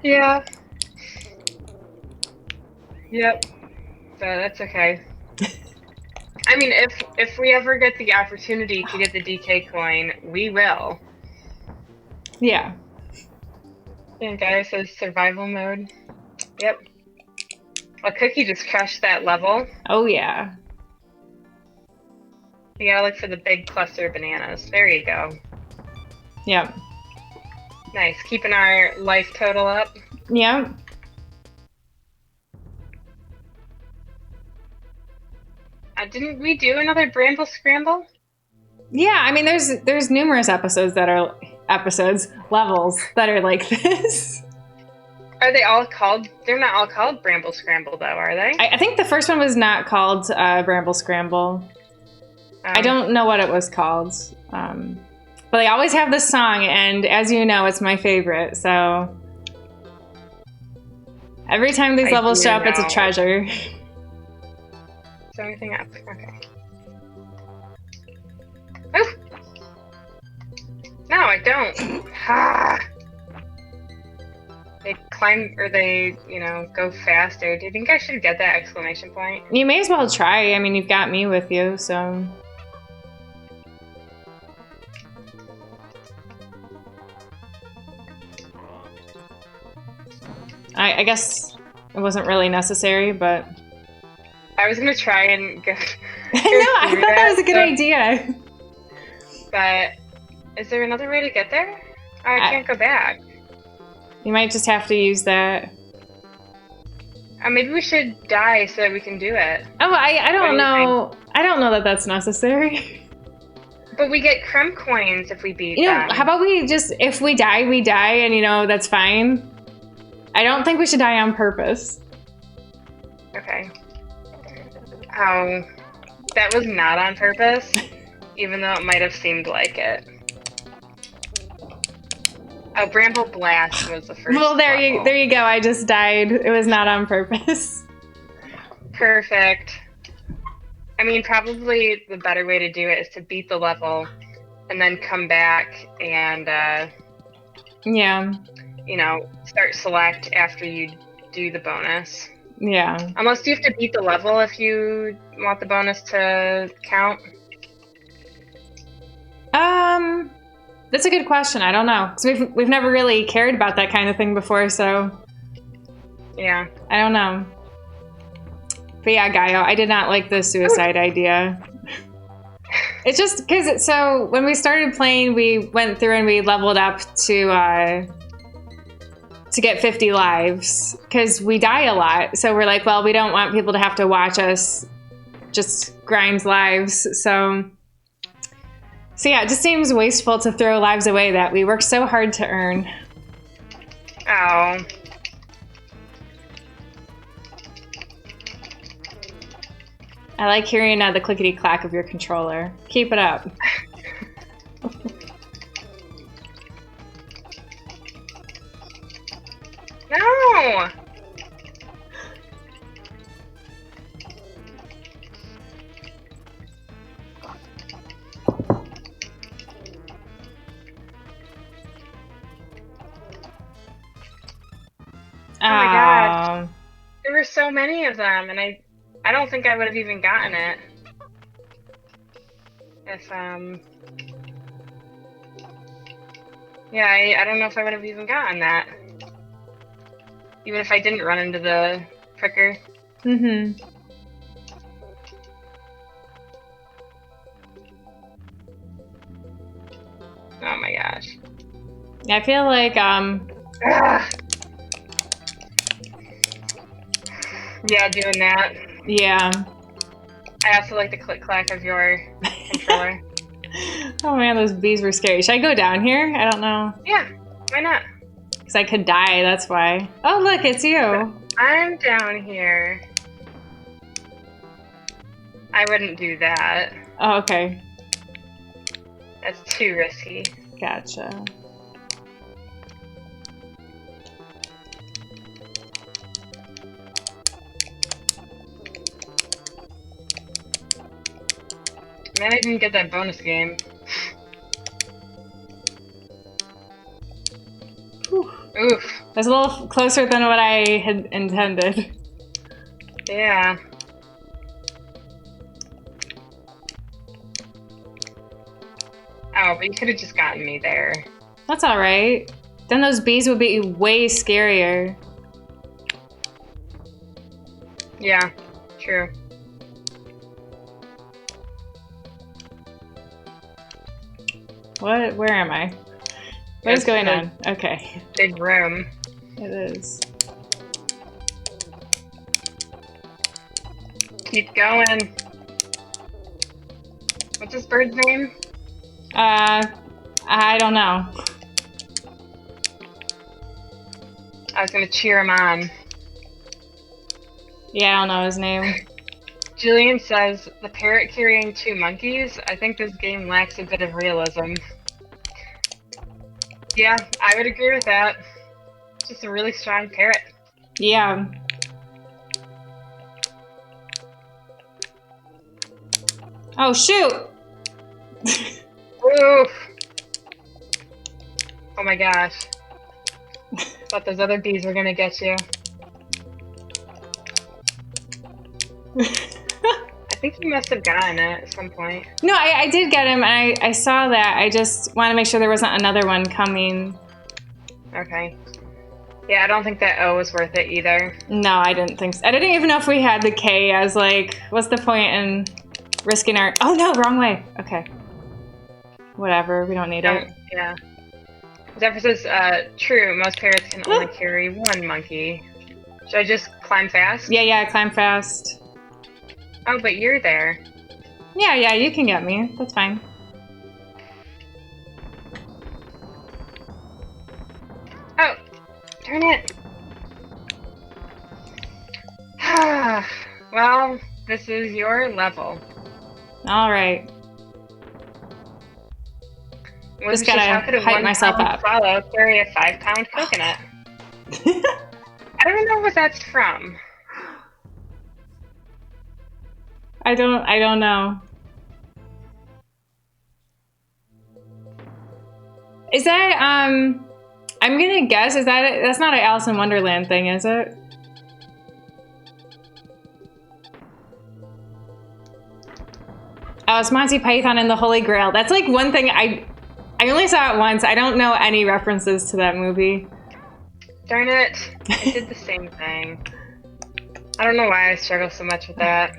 Yeah. Yep. So that's okay. I mean, if we ever get the opportunity to get the DK coin, we will. Yeah. Yeah, guys, says survival mode. Yep. Well, Cookie just crushed that level. Oh, yeah. You gotta look for the big cluster of bananas. There you go. Yep. Nice. Keeping our life total up. Yep. Didn't we do another Bramble Scramble? Yeah, I mean, there's numerous levels that are like this. Are they all called? They're not all called Bramble Scramble, though, are they? I think the first one was not called Bramble Scramble. I don't know what it was called. But they always have this song, and as you know, it's my favorite. So every time these levels show up, it's a treasure. Is there anything up? Okay. Oh! No, I don't. Ah! They climb, or they, go faster. Do you think I should get that exclamation point? You may as well try. I mean, you've got me with you, so... I guess it wasn't really necessary, but... I was going to try and go, I thought that was a good idea. But is there another way to get there? I can't go back. You might just have to use that. Maybe we should die so that we can do it. Oh, I don't know. I don't know that that's necessary. But we get crumb coins if we beat them. How about we just, if we die, and that's fine. I don't think we should die on purpose. Okay. Oh, that was not on purpose, even though it might have seemed like it. Oh, Bramble Blast was the first. Well, there you go. I just died. It was not on purpose. Perfect. I mean, probably the better way to do it is to beat the level and then come back and, yeah. Start select after you do the bonus. Yeah. Unless you have to beat the level if you want the bonus to count. That's a good question. I don't know. 'Cause we've never really cared about that kind of thing before, so... Yeah. I don't know. But yeah, Gaio, I did not like the suicide idea. It's just because so when we started playing, we went through and we leveled up to get 50 lives because we die a lot. So we're like, well, we don't want people to have to watch us just grind lives. So yeah, it just seems wasteful to throw lives away that we worked so hard to earn. Oh. I like hearing the clickety-clack of your controller. Keep it up. No! Oh my god. There were so many of them, and I don't think I would have even gotten it. If, yeah, I don't know if I would have even gotten that. Even if I didn't run into the pricker. Mm-hmm. Oh my gosh. I feel like, yeah, doing that. Yeah. I also like the click-clack of your controller. Oh man, those bees were scary. Should I go down here? I don't know. Yeah, why not? Because I could die, that's why. Oh look, it's you. I'm down here. I wouldn't do that. Oh, okay. That's too risky. Gotcha. Man, I didn't get that bonus game. Oof. That's a little closer than what I had intended. Yeah. Oh, but you could have just gotten me there. That's alright. Then those bees would be way scarier. Yeah, true. What? Where am I? What is going on? Okay. Big room. It is. Keep going. What's this bird's name? I don't know. I was gonna cheer him on. Yeah, I don't know his name. Julian says, the parrot carrying 2 monkeys? I think this game lacks a bit of realism. Yeah, I would agree with that. Just a really strong parrot. Yeah. Oh, shoot! Oof! Oh my gosh. Thought those other bees were gonna get you. I think he must have gotten it at some point. No, I did get him, and I saw that. I just want to make sure there wasn't another one coming. Okay. Yeah, I don't think that O was worth it either. No, I didn't think so. I didn't even know if we had the K. I was like, what's the point in risking our... Oh, no, wrong way. Okay. Whatever, we don't need it. Yeah. Zephyr says, true, most parrots can only carry 1 monkey. Should I just climb fast? Yeah, climb fast. Oh, but you're there. Yeah, you can get me. That's fine. Oh, darn it. Well, this is your level. All right. Just gotta hype myself up. Swallow carry a 5-pound coconut. I don't know what that's from. I don't know. Is that I'm gonna guess, that's not an Alice in Wonderland thing, is it? Oh, it's Monty Python and the Holy Grail. That's like one thing I only saw it once. I don't know any references to that movie. Darn it. I did the same thing. I don't know why I struggle so much with that.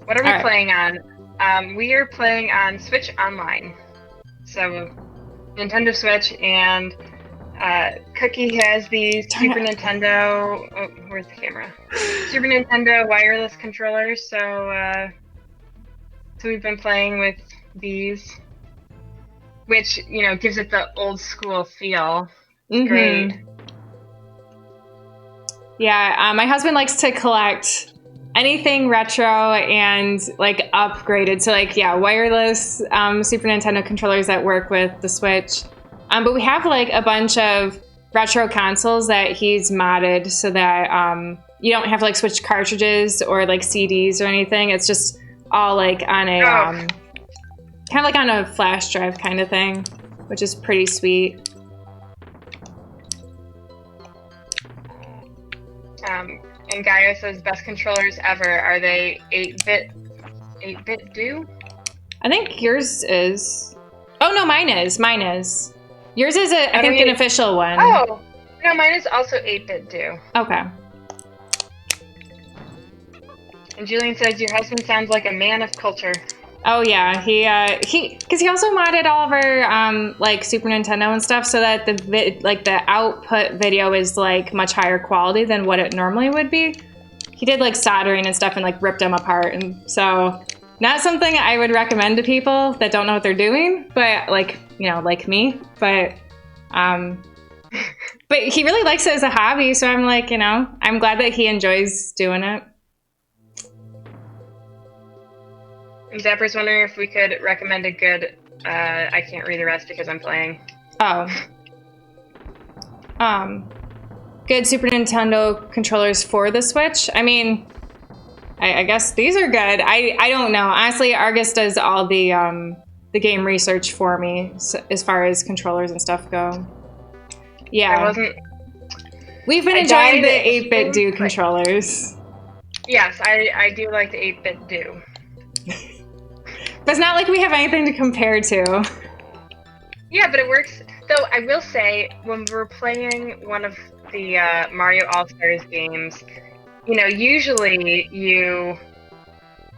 What are we playing on? We are playing on Switch Online. So, Nintendo Switch, and Cookie has the Super Nintendo... Oh, where's the camera? Super Nintendo wireless controllers, so we've been playing with these, which, you know, gives it the old school feel. It's great. Yeah, my husband likes to collect anything retro and like upgraded. So like, yeah, wireless Super Nintendo controllers that work with the Switch. But we have like a bunch of retro consoles that he's modded so that you don't have to like switch cartridges or like CDs or anything. It's just all like on a kind of like on a flash drive kind of thing, which is pretty sweet. And Gaia says, best controllers ever. Are they 8-bit do? I think yours is. Oh, no, mine is. Yours is, I think, an official one. Oh, no, mine is also 8-bit do. Okay. And Julian says, your husband sounds like a man of culture. Oh yeah, because he also modded all of our like Super Nintendo and stuff, so that the output video is like much higher quality than what it normally would be. He did like soldering and stuff and like ripped them apart, and so not something I would recommend to people that don't know what they're doing, but like, you know, like me, but he really likes it as a hobby, so I'm like, you know, I'm glad that he enjoys doing it. And Zapper's wondering if we could recommend a good, I can't read the rest because I'm playing. Oh. Good Super Nintendo controllers for the Switch. I mean, I guess these are good. I don't know. Honestly, Argus does all the game research for me as far as controllers and stuff go. Yeah. We've been enjoying the 8-bit do controllers. Yes, I do like the 8-bit do. But it's not like we have anything to compare to. Yeah, but it works. Though I will say, when we're playing one of the Mario All-Stars games, usually you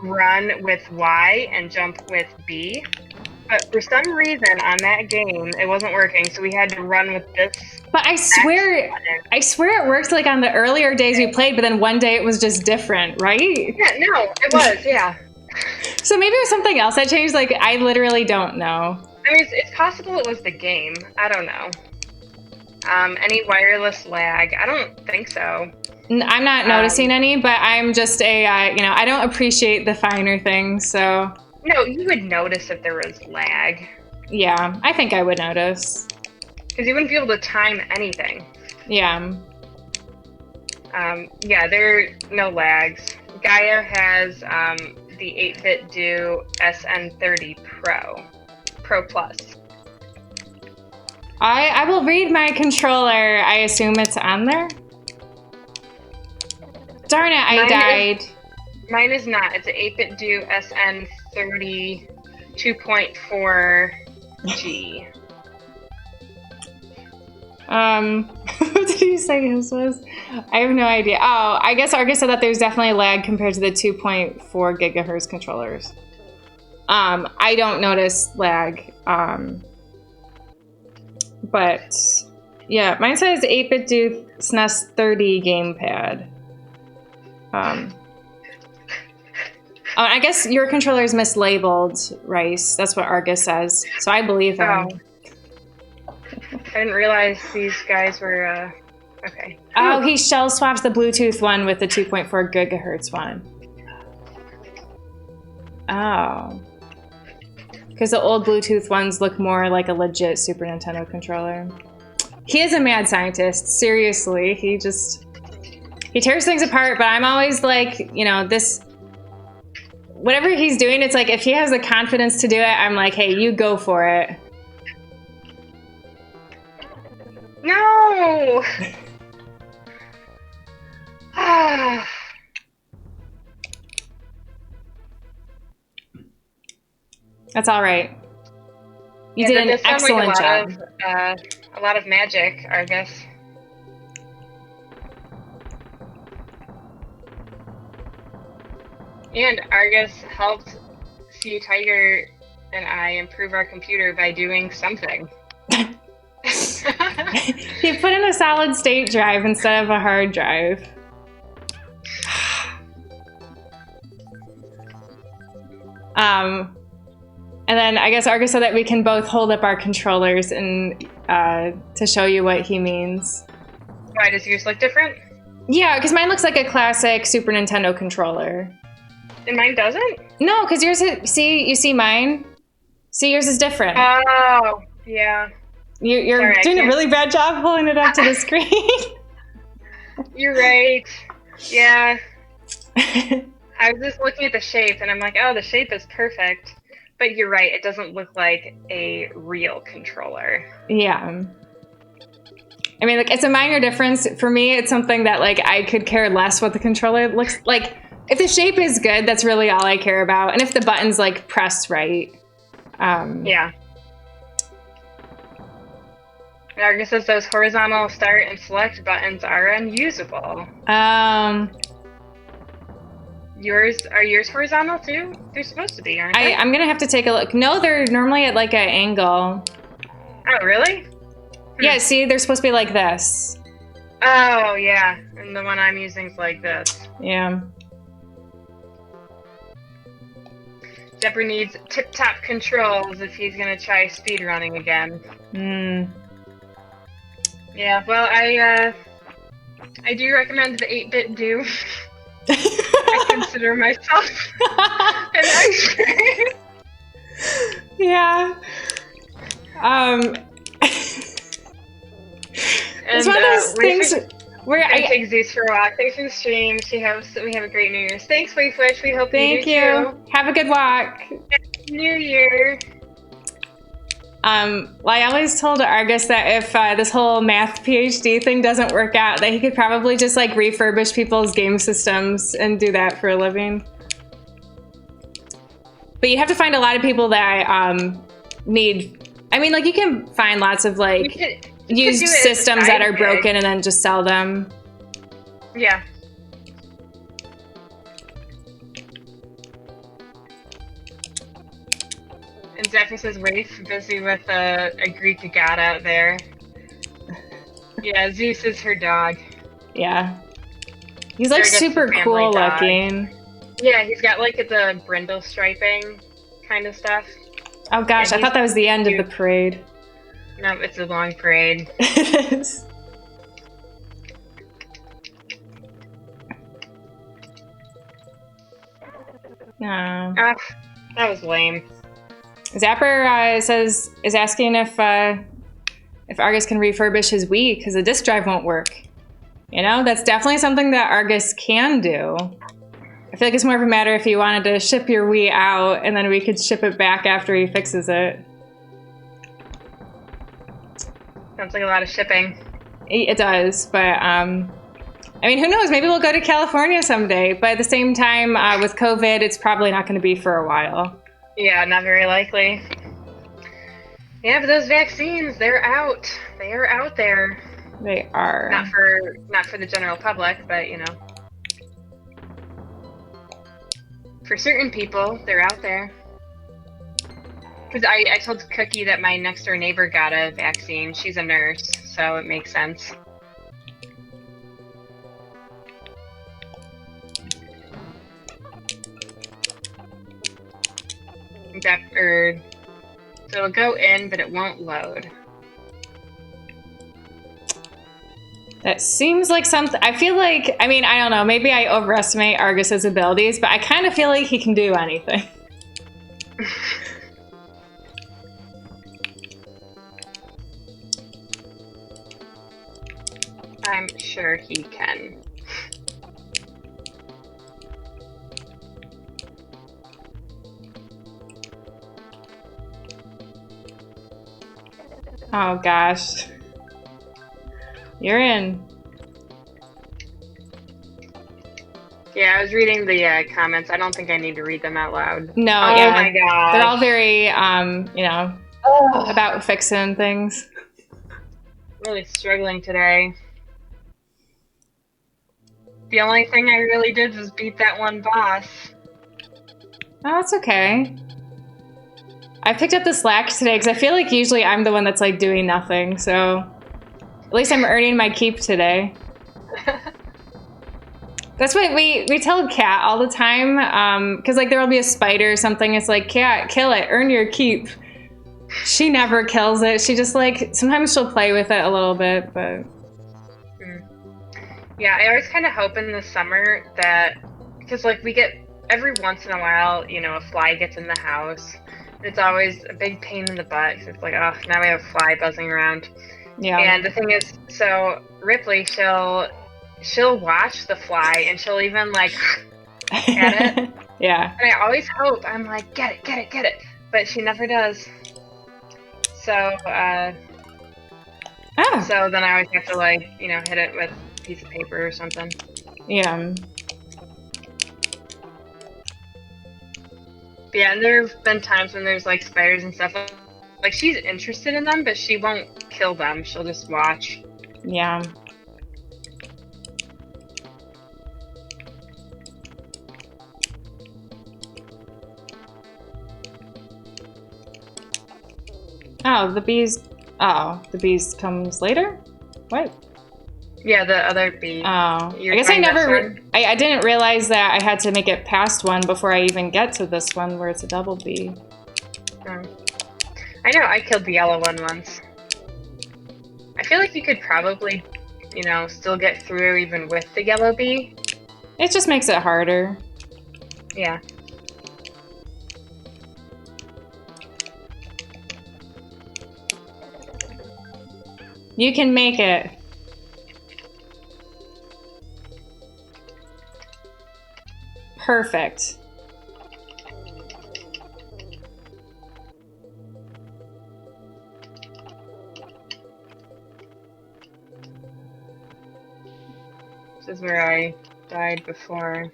run with Y and jump with B. But for some reason on that game, it wasn't working, so we had to run with this. But I swear it worked like on the earlier days we played, but then one day it was just different, right? Yeah, no, it was, yeah. So maybe it was something else that changed. Like, I literally don't know. I mean, it's possible it was the game. I don't know. Any wireless lag? I don't think so. I'm not noticing any, but I'm just I don't appreciate the finer things, so. No, you would notice if there was lag. Yeah, I think I would notice. Because you wouldn't be able to time anything. Yeah. Yeah, there are no lags. Gaia has the 8BitDo SN30 Pro Plus. I will read my controller. I assume it's on there. Darn it, I died. Mine is not. It's an 8BitDo SN30 2.4G. What did you say his was? I have no idea. Oh, I guess Argus said that there's definitely lag compared to the 2.4 gigahertz controllers. I don't notice lag. But yeah, mine says 8BitDo SNES 30 gamepad. I guess your controller is mislabeled, Rice. That's what Argus says. So I believe him. Oh. I didn't realize these guys were, okay. Oh, he shell swaps the Bluetooth one with the 2.4 gigahertz one. Oh. Because the old Bluetooth ones look more like a legit Super Nintendo controller. He is a mad scientist, seriously. He tears things apart, but I'm always like, whatever he's doing, it's like, if he has the confidence to do it, I'm like, hey, you go for it. No! That's all right. You did an excellent job. A lot of magic, Argus. And Argus helped Sea Tiger and I improve our computer by doing something. He put in a solid state drive instead of a hard drive. And then I guess Argus said that we can both hold up our controllers and to show you what he means. Why, does yours look different? Yeah, because mine looks like a classic Super Nintendo controller. And mine doesn't? No, because yours is, you see mine? See, yours is different. Oh, yeah. You're doing a really bad job pulling it up to the screen. You're right. Yeah. I was just looking at the shape and I'm like, oh, the shape is perfect. But you're right, it doesn't look like a real controller. Yeah. I mean, like, it's a minor difference. For me, it's something that, like, I could care less what the controller looks like. If the shape is good, that's really all I care about. And if the button's, like, pressed right. Yeah. Argus says those horizontal start and select buttons are unusable. Are yours horizontal too? They're supposed to be, aren't they? I'm gonna have to take a look. No, they're normally at like an angle. Oh, really? Yeah, see, they're supposed to be like this. Oh, yeah. And the one I'm using is like this. Yeah. Jepper needs tip-top controls if he's gonna try speedrunning again. Yeah, well, I do recommend the 8BitDo. I consider myself an expert. Yeah. It's one of those things where I take Zeus for a walk. Thanks for the stream. We have a great New Year's. Thanks, Wayfwitch. We hope you do too. Have a good walk. Happy New Year. Well, I always told Argus that if this whole math PhD thing doesn't work out, that he could probably just like refurbish people's game systems and do that for a living. But you have to find a lot of people that need I mean, like, you can find lots of, like, used systems that are broken and then just sell them. Yeah. And Zephyr says, Wraith busy with a Greek god out there. Yeah, Zeus is her dog. Yeah. He's, like, super cool looking. Yeah, he's got, like, the brindle striping kind of stuff. Oh, gosh, I thought that was the end of the parade. No, it's a long parade. It is. No. That was lame. Zapper is asking if Argus can refurbish his Wii because the disk drive won't work. You know, that's definitely something that Argus can do. I feel like it's more of a matter if he wanted to ship your Wii out and then we could ship it back after he fixes it. Sounds like a lot of shipping. It does, but I mean, who knows? Maybe we'll go to California someday. But at the same time, with COVID, it's probably not going to be for a while. Yeah, not very likely. Yeah, but those vaccines, they're out. They are out there. They are. Not for the general public, but, you know. For certain people, they're out there. Because I told Cookie that my next door neighbor got a vaccine. She's a nurse, so it makes sense. So it'll go in, but it won't load. That seems like something. I feel like, I mean, I don't know. Maybe I overestimate Argus's abilities, but I kind of feel like he can do anything. I'm sure he can. Oh gosh. You're in. Yeah, I was reading the comments. I don't think I need to read them out loud. No, oh yeah. My gosh. They're all very, you know, about fixing things. Really struggling today. The only thing I really did was beat that one boss. Oh, it's okay. I picked up the slack today because I feel like usually I'm the one that's like doing nothing, so at least I'm earning my keep today. That's what we tell Kat all the time, because like there will be a spider or something. It's like, Kat, kill it, earn your keep. She never kills it. She just like, sometimes she'll play with it a little bit, but... Yeah, I always kind of hope in the summer that, because like we get, every once in a while, you know, a fly gets in the house. It's always a big pain in the butt. It's like, oh, now we have a fly buzzing around. Yeah. And the thing is, so Ripley, she'll watch the fly and she'll even like at it. Yeah. And I always hope, I'm like, get it. But she never does. So, so then I always have to like, you know, hit it with a piece of paper or something. Yeah. Yeah, and there have been times when there's like spiders and stuff. Like she's interested in them, but she won't kill them. She'll just watch. Yeah. Oh, the bees. Oh, the bees comes later? What? Yeah, the other bee. Oh, I guess I never. I didn't realize that I had to make it past one before I even get to this one where it's a double bee. I know. I killed the yellow one once. I feel like you could probably, you know, still get through even with the yellow bee. It just makes it harder. Yeah. You can make it. Perfect. This is where I died before.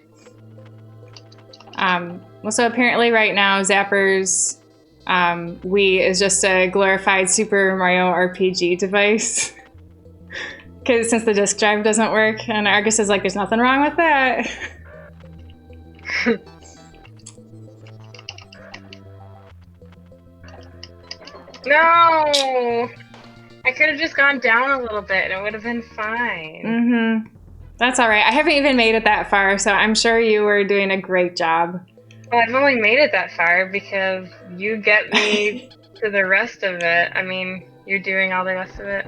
Well, so apparently right now Zapper's Wii is just a glorified Super Mario RPG device. Because since the disk drive doesn't work, and Argus is like, there's nothing wrong with that. No! I could have just gone down a little bit and it would have been fine. Mm-hmm. That's all right. I haven't even made it that far, so I'm sure you were doing a great job. Well, I've only made it that far because you get me to the rest of it. I mean, you're doing all the rest of it.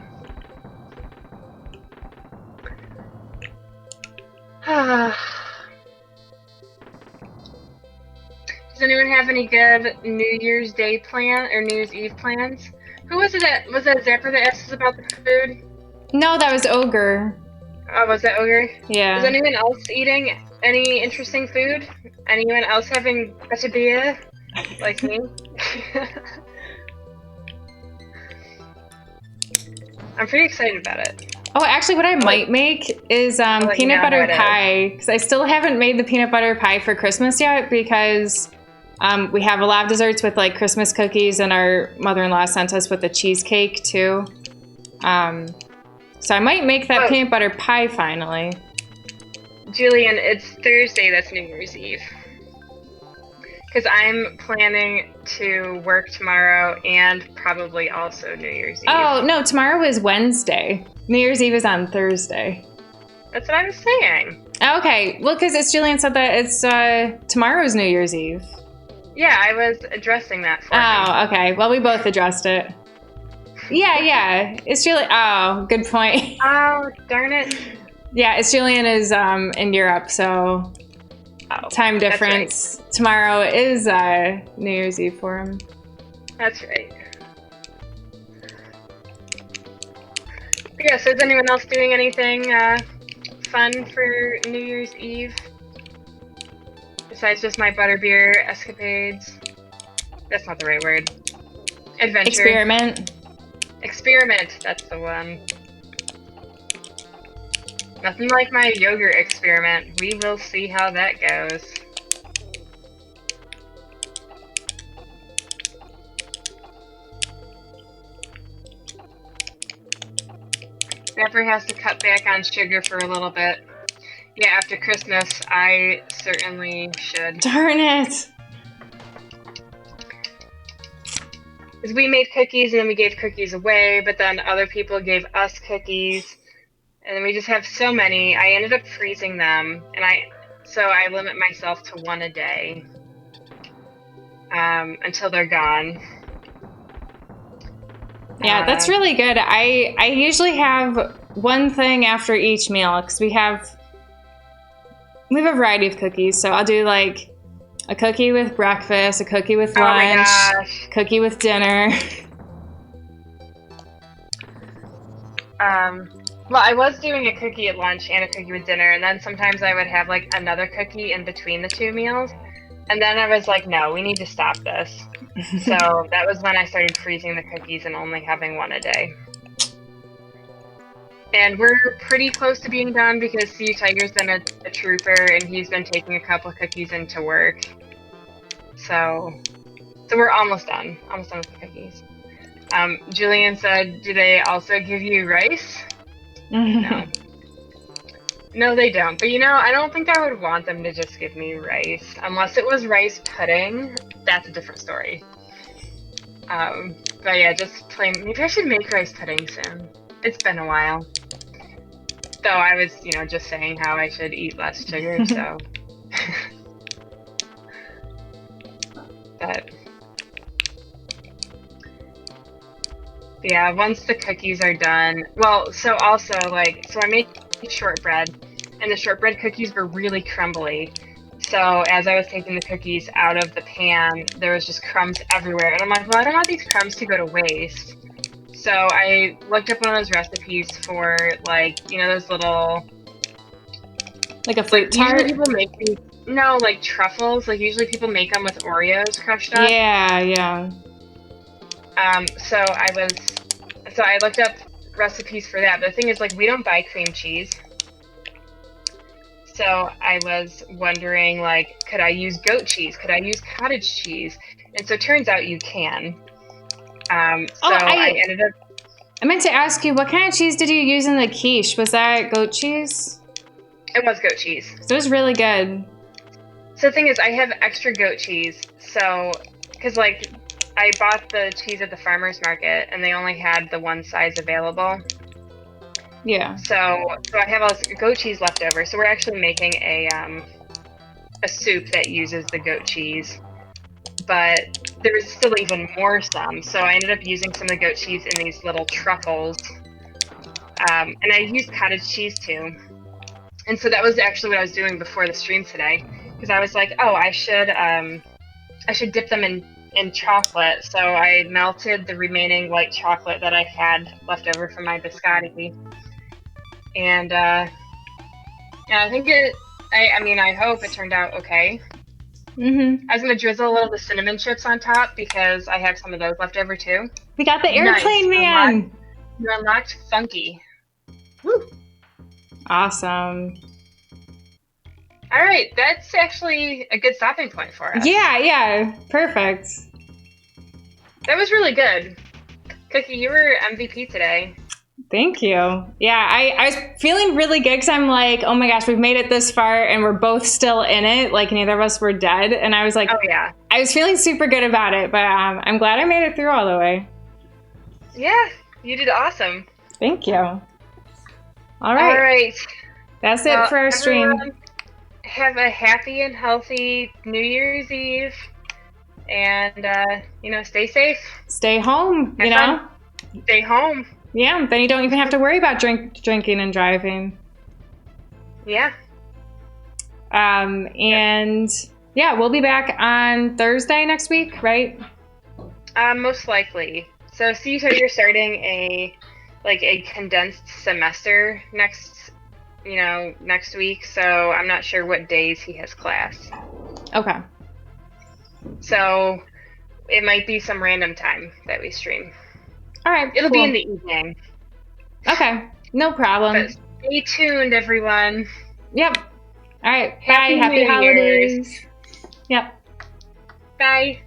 Does anyone have any good New Year's Day plan or New Year's Eve plans? Who was it? Was that Zapper that asked us about the food? No, that was Ogre. Oh, was that Ogre? Yeah. Is anyone else eating any interesting food? Anyone else having beer like me? I'm pretty excited about it. Oh, actually, what I might make is peanut butter pie, because I still haven't made the peanut butter pie for Christmas yet, because we have a lot of desserts with like Christmas cookies, and our mother-in-law sent us with a cheesecake too. So I might make that peanut butter pie finally. Julian, it's Thursday, that's New Year's Eve. Because I'm planning to work tomorrow and probably also New Year's Eve. Oh, no, tomorrow is Wednesday. New Year's Eve is on Thursday. That's what I was saying. Okay, well, because Julian said that it's tomorrow's New Year's Eve. Yeah, I was addressing that for Oh, okay. Well, we both addressed it. Yeah. It's Julian. Oh, good point. Oh, darn it. Yeah, it's Julian is in Europe, so time difference. Right. Tomorrow is New Year's Eve for him. That's right. But yeah, so is anyone else doing anything fun for New Year's Eve? Besides just my butterbeer escapades. That's not the right word. Adventure. Experiment, that's the one. Nothing like my yogurt experiment. We will see how that goes. Zapper has to cut back on sugar for a little bit. Yeah, after Christmas, I certainly should. Darn it! Because we made cookies and then we gave cookies away, but then other people gave us cookies. And then we just have so many. I ended up freezing them, and so I limit myself to one a day until they're gone. Yeah, that's really good. I usually have one thing after each meal because we have a variety of cookies. So I'll do like a cookie with breakfast, a cookie with lunch, cookie with dinner. Well, I was doing a cookie at lunch and a cookie with dinner, and then sometimes I would have like another cookie in between the two meals. And then I was like, no, we need to stop this. So that was when I started freezing the cookies and only having one a day. And we're pretty close to being done because Sea Tiger's been a trooper and he's been taking a couple of cookies into work. So we're almost done. Almost done with the cookies. Julian said, do they also give you rice? No. No, they don't. But I don't think I would want them to just give me rice. Unless it was rice pudding. That's a different story. But yeah, just plain. Maybe I should make rice pudding soon. It's been a while. Though I was, just saying how I should eat less sugar, so. But. Yeah, once the cookies are done. Well, so also, so I make shortbread, and the shortbread cookies were really crumbly. So as I was taking the cookies out of the pan, there was just crumbs everywhere. And I'm like, well, I don't want these crumbs to go to waste. So I looked up one of those recipes for, those little... Like a fruit tart? Usually people make these... No, like truffles. Like, usually people make them with Oreos crushed up. Yeah. So I looked up recipes for that. But the thing is, we don't buy cream cheese. So I was wondering, could I use goat cheese? Could I use cottage cheese? And so it turns out you can. I ended up... I meant to ask you, what kind of cheese did you use in the quiche? Was that goat cheese? It was goat cheese. So it was really good. So the thing is, I have extra goat cheese. So, because like, I bought the cheese at the farmer's market, and they only had the one size available. Yeah. So I have all this goat cheese left over. So we're actually making a soup that uses the goat cheese. But there was still even more some. So I ended up using some of the goat cheese in these little truffles. And I used cottage cheese too. And so that was actually what I was doing before the stream today. Because I was like, oh, I should dip them in chocolate. So I melted the remaining white chocolate that I had left over from my biscotti. And I think I hope it turned out okay. Mm-hmm. I was going to drizzle a little of the cinnamon chips on top because I have some of those left over too. We got the airplane man! You unlocked Funky. Woo! Awesome. All right, that's actually a good stopping point for us. Yeah, perfect. That was really good. Cookie, you were MVP today. Thank you. Yeah, I was feeling really good because I'm like, oh my gosh, we've made it this far and we're both still in it. Like neither of us were dead. And I was like, oh yeah. I was feeling super good about it, but I'm glad I made it through all the way. Yeah, you did awesome. Thank you. All right. That's it for our stream. Have a happy and healthy New Year's Eve. And, stay safe. Stay home, Have fun. Stay home. Yeah, then you don't even have to worry about drinking and driving. Yeah. We'll be back on Thursday next week, right? Most likely. So you're starting a condensed semester next week. So I'm not sure what days he has class. Okay. So it might be some random time that we stream. All right. It'll be in the evening. Okay. No problem. But stay tuned, everyone. Yep. All right. Bye. Happy holidays. Yep. Bye.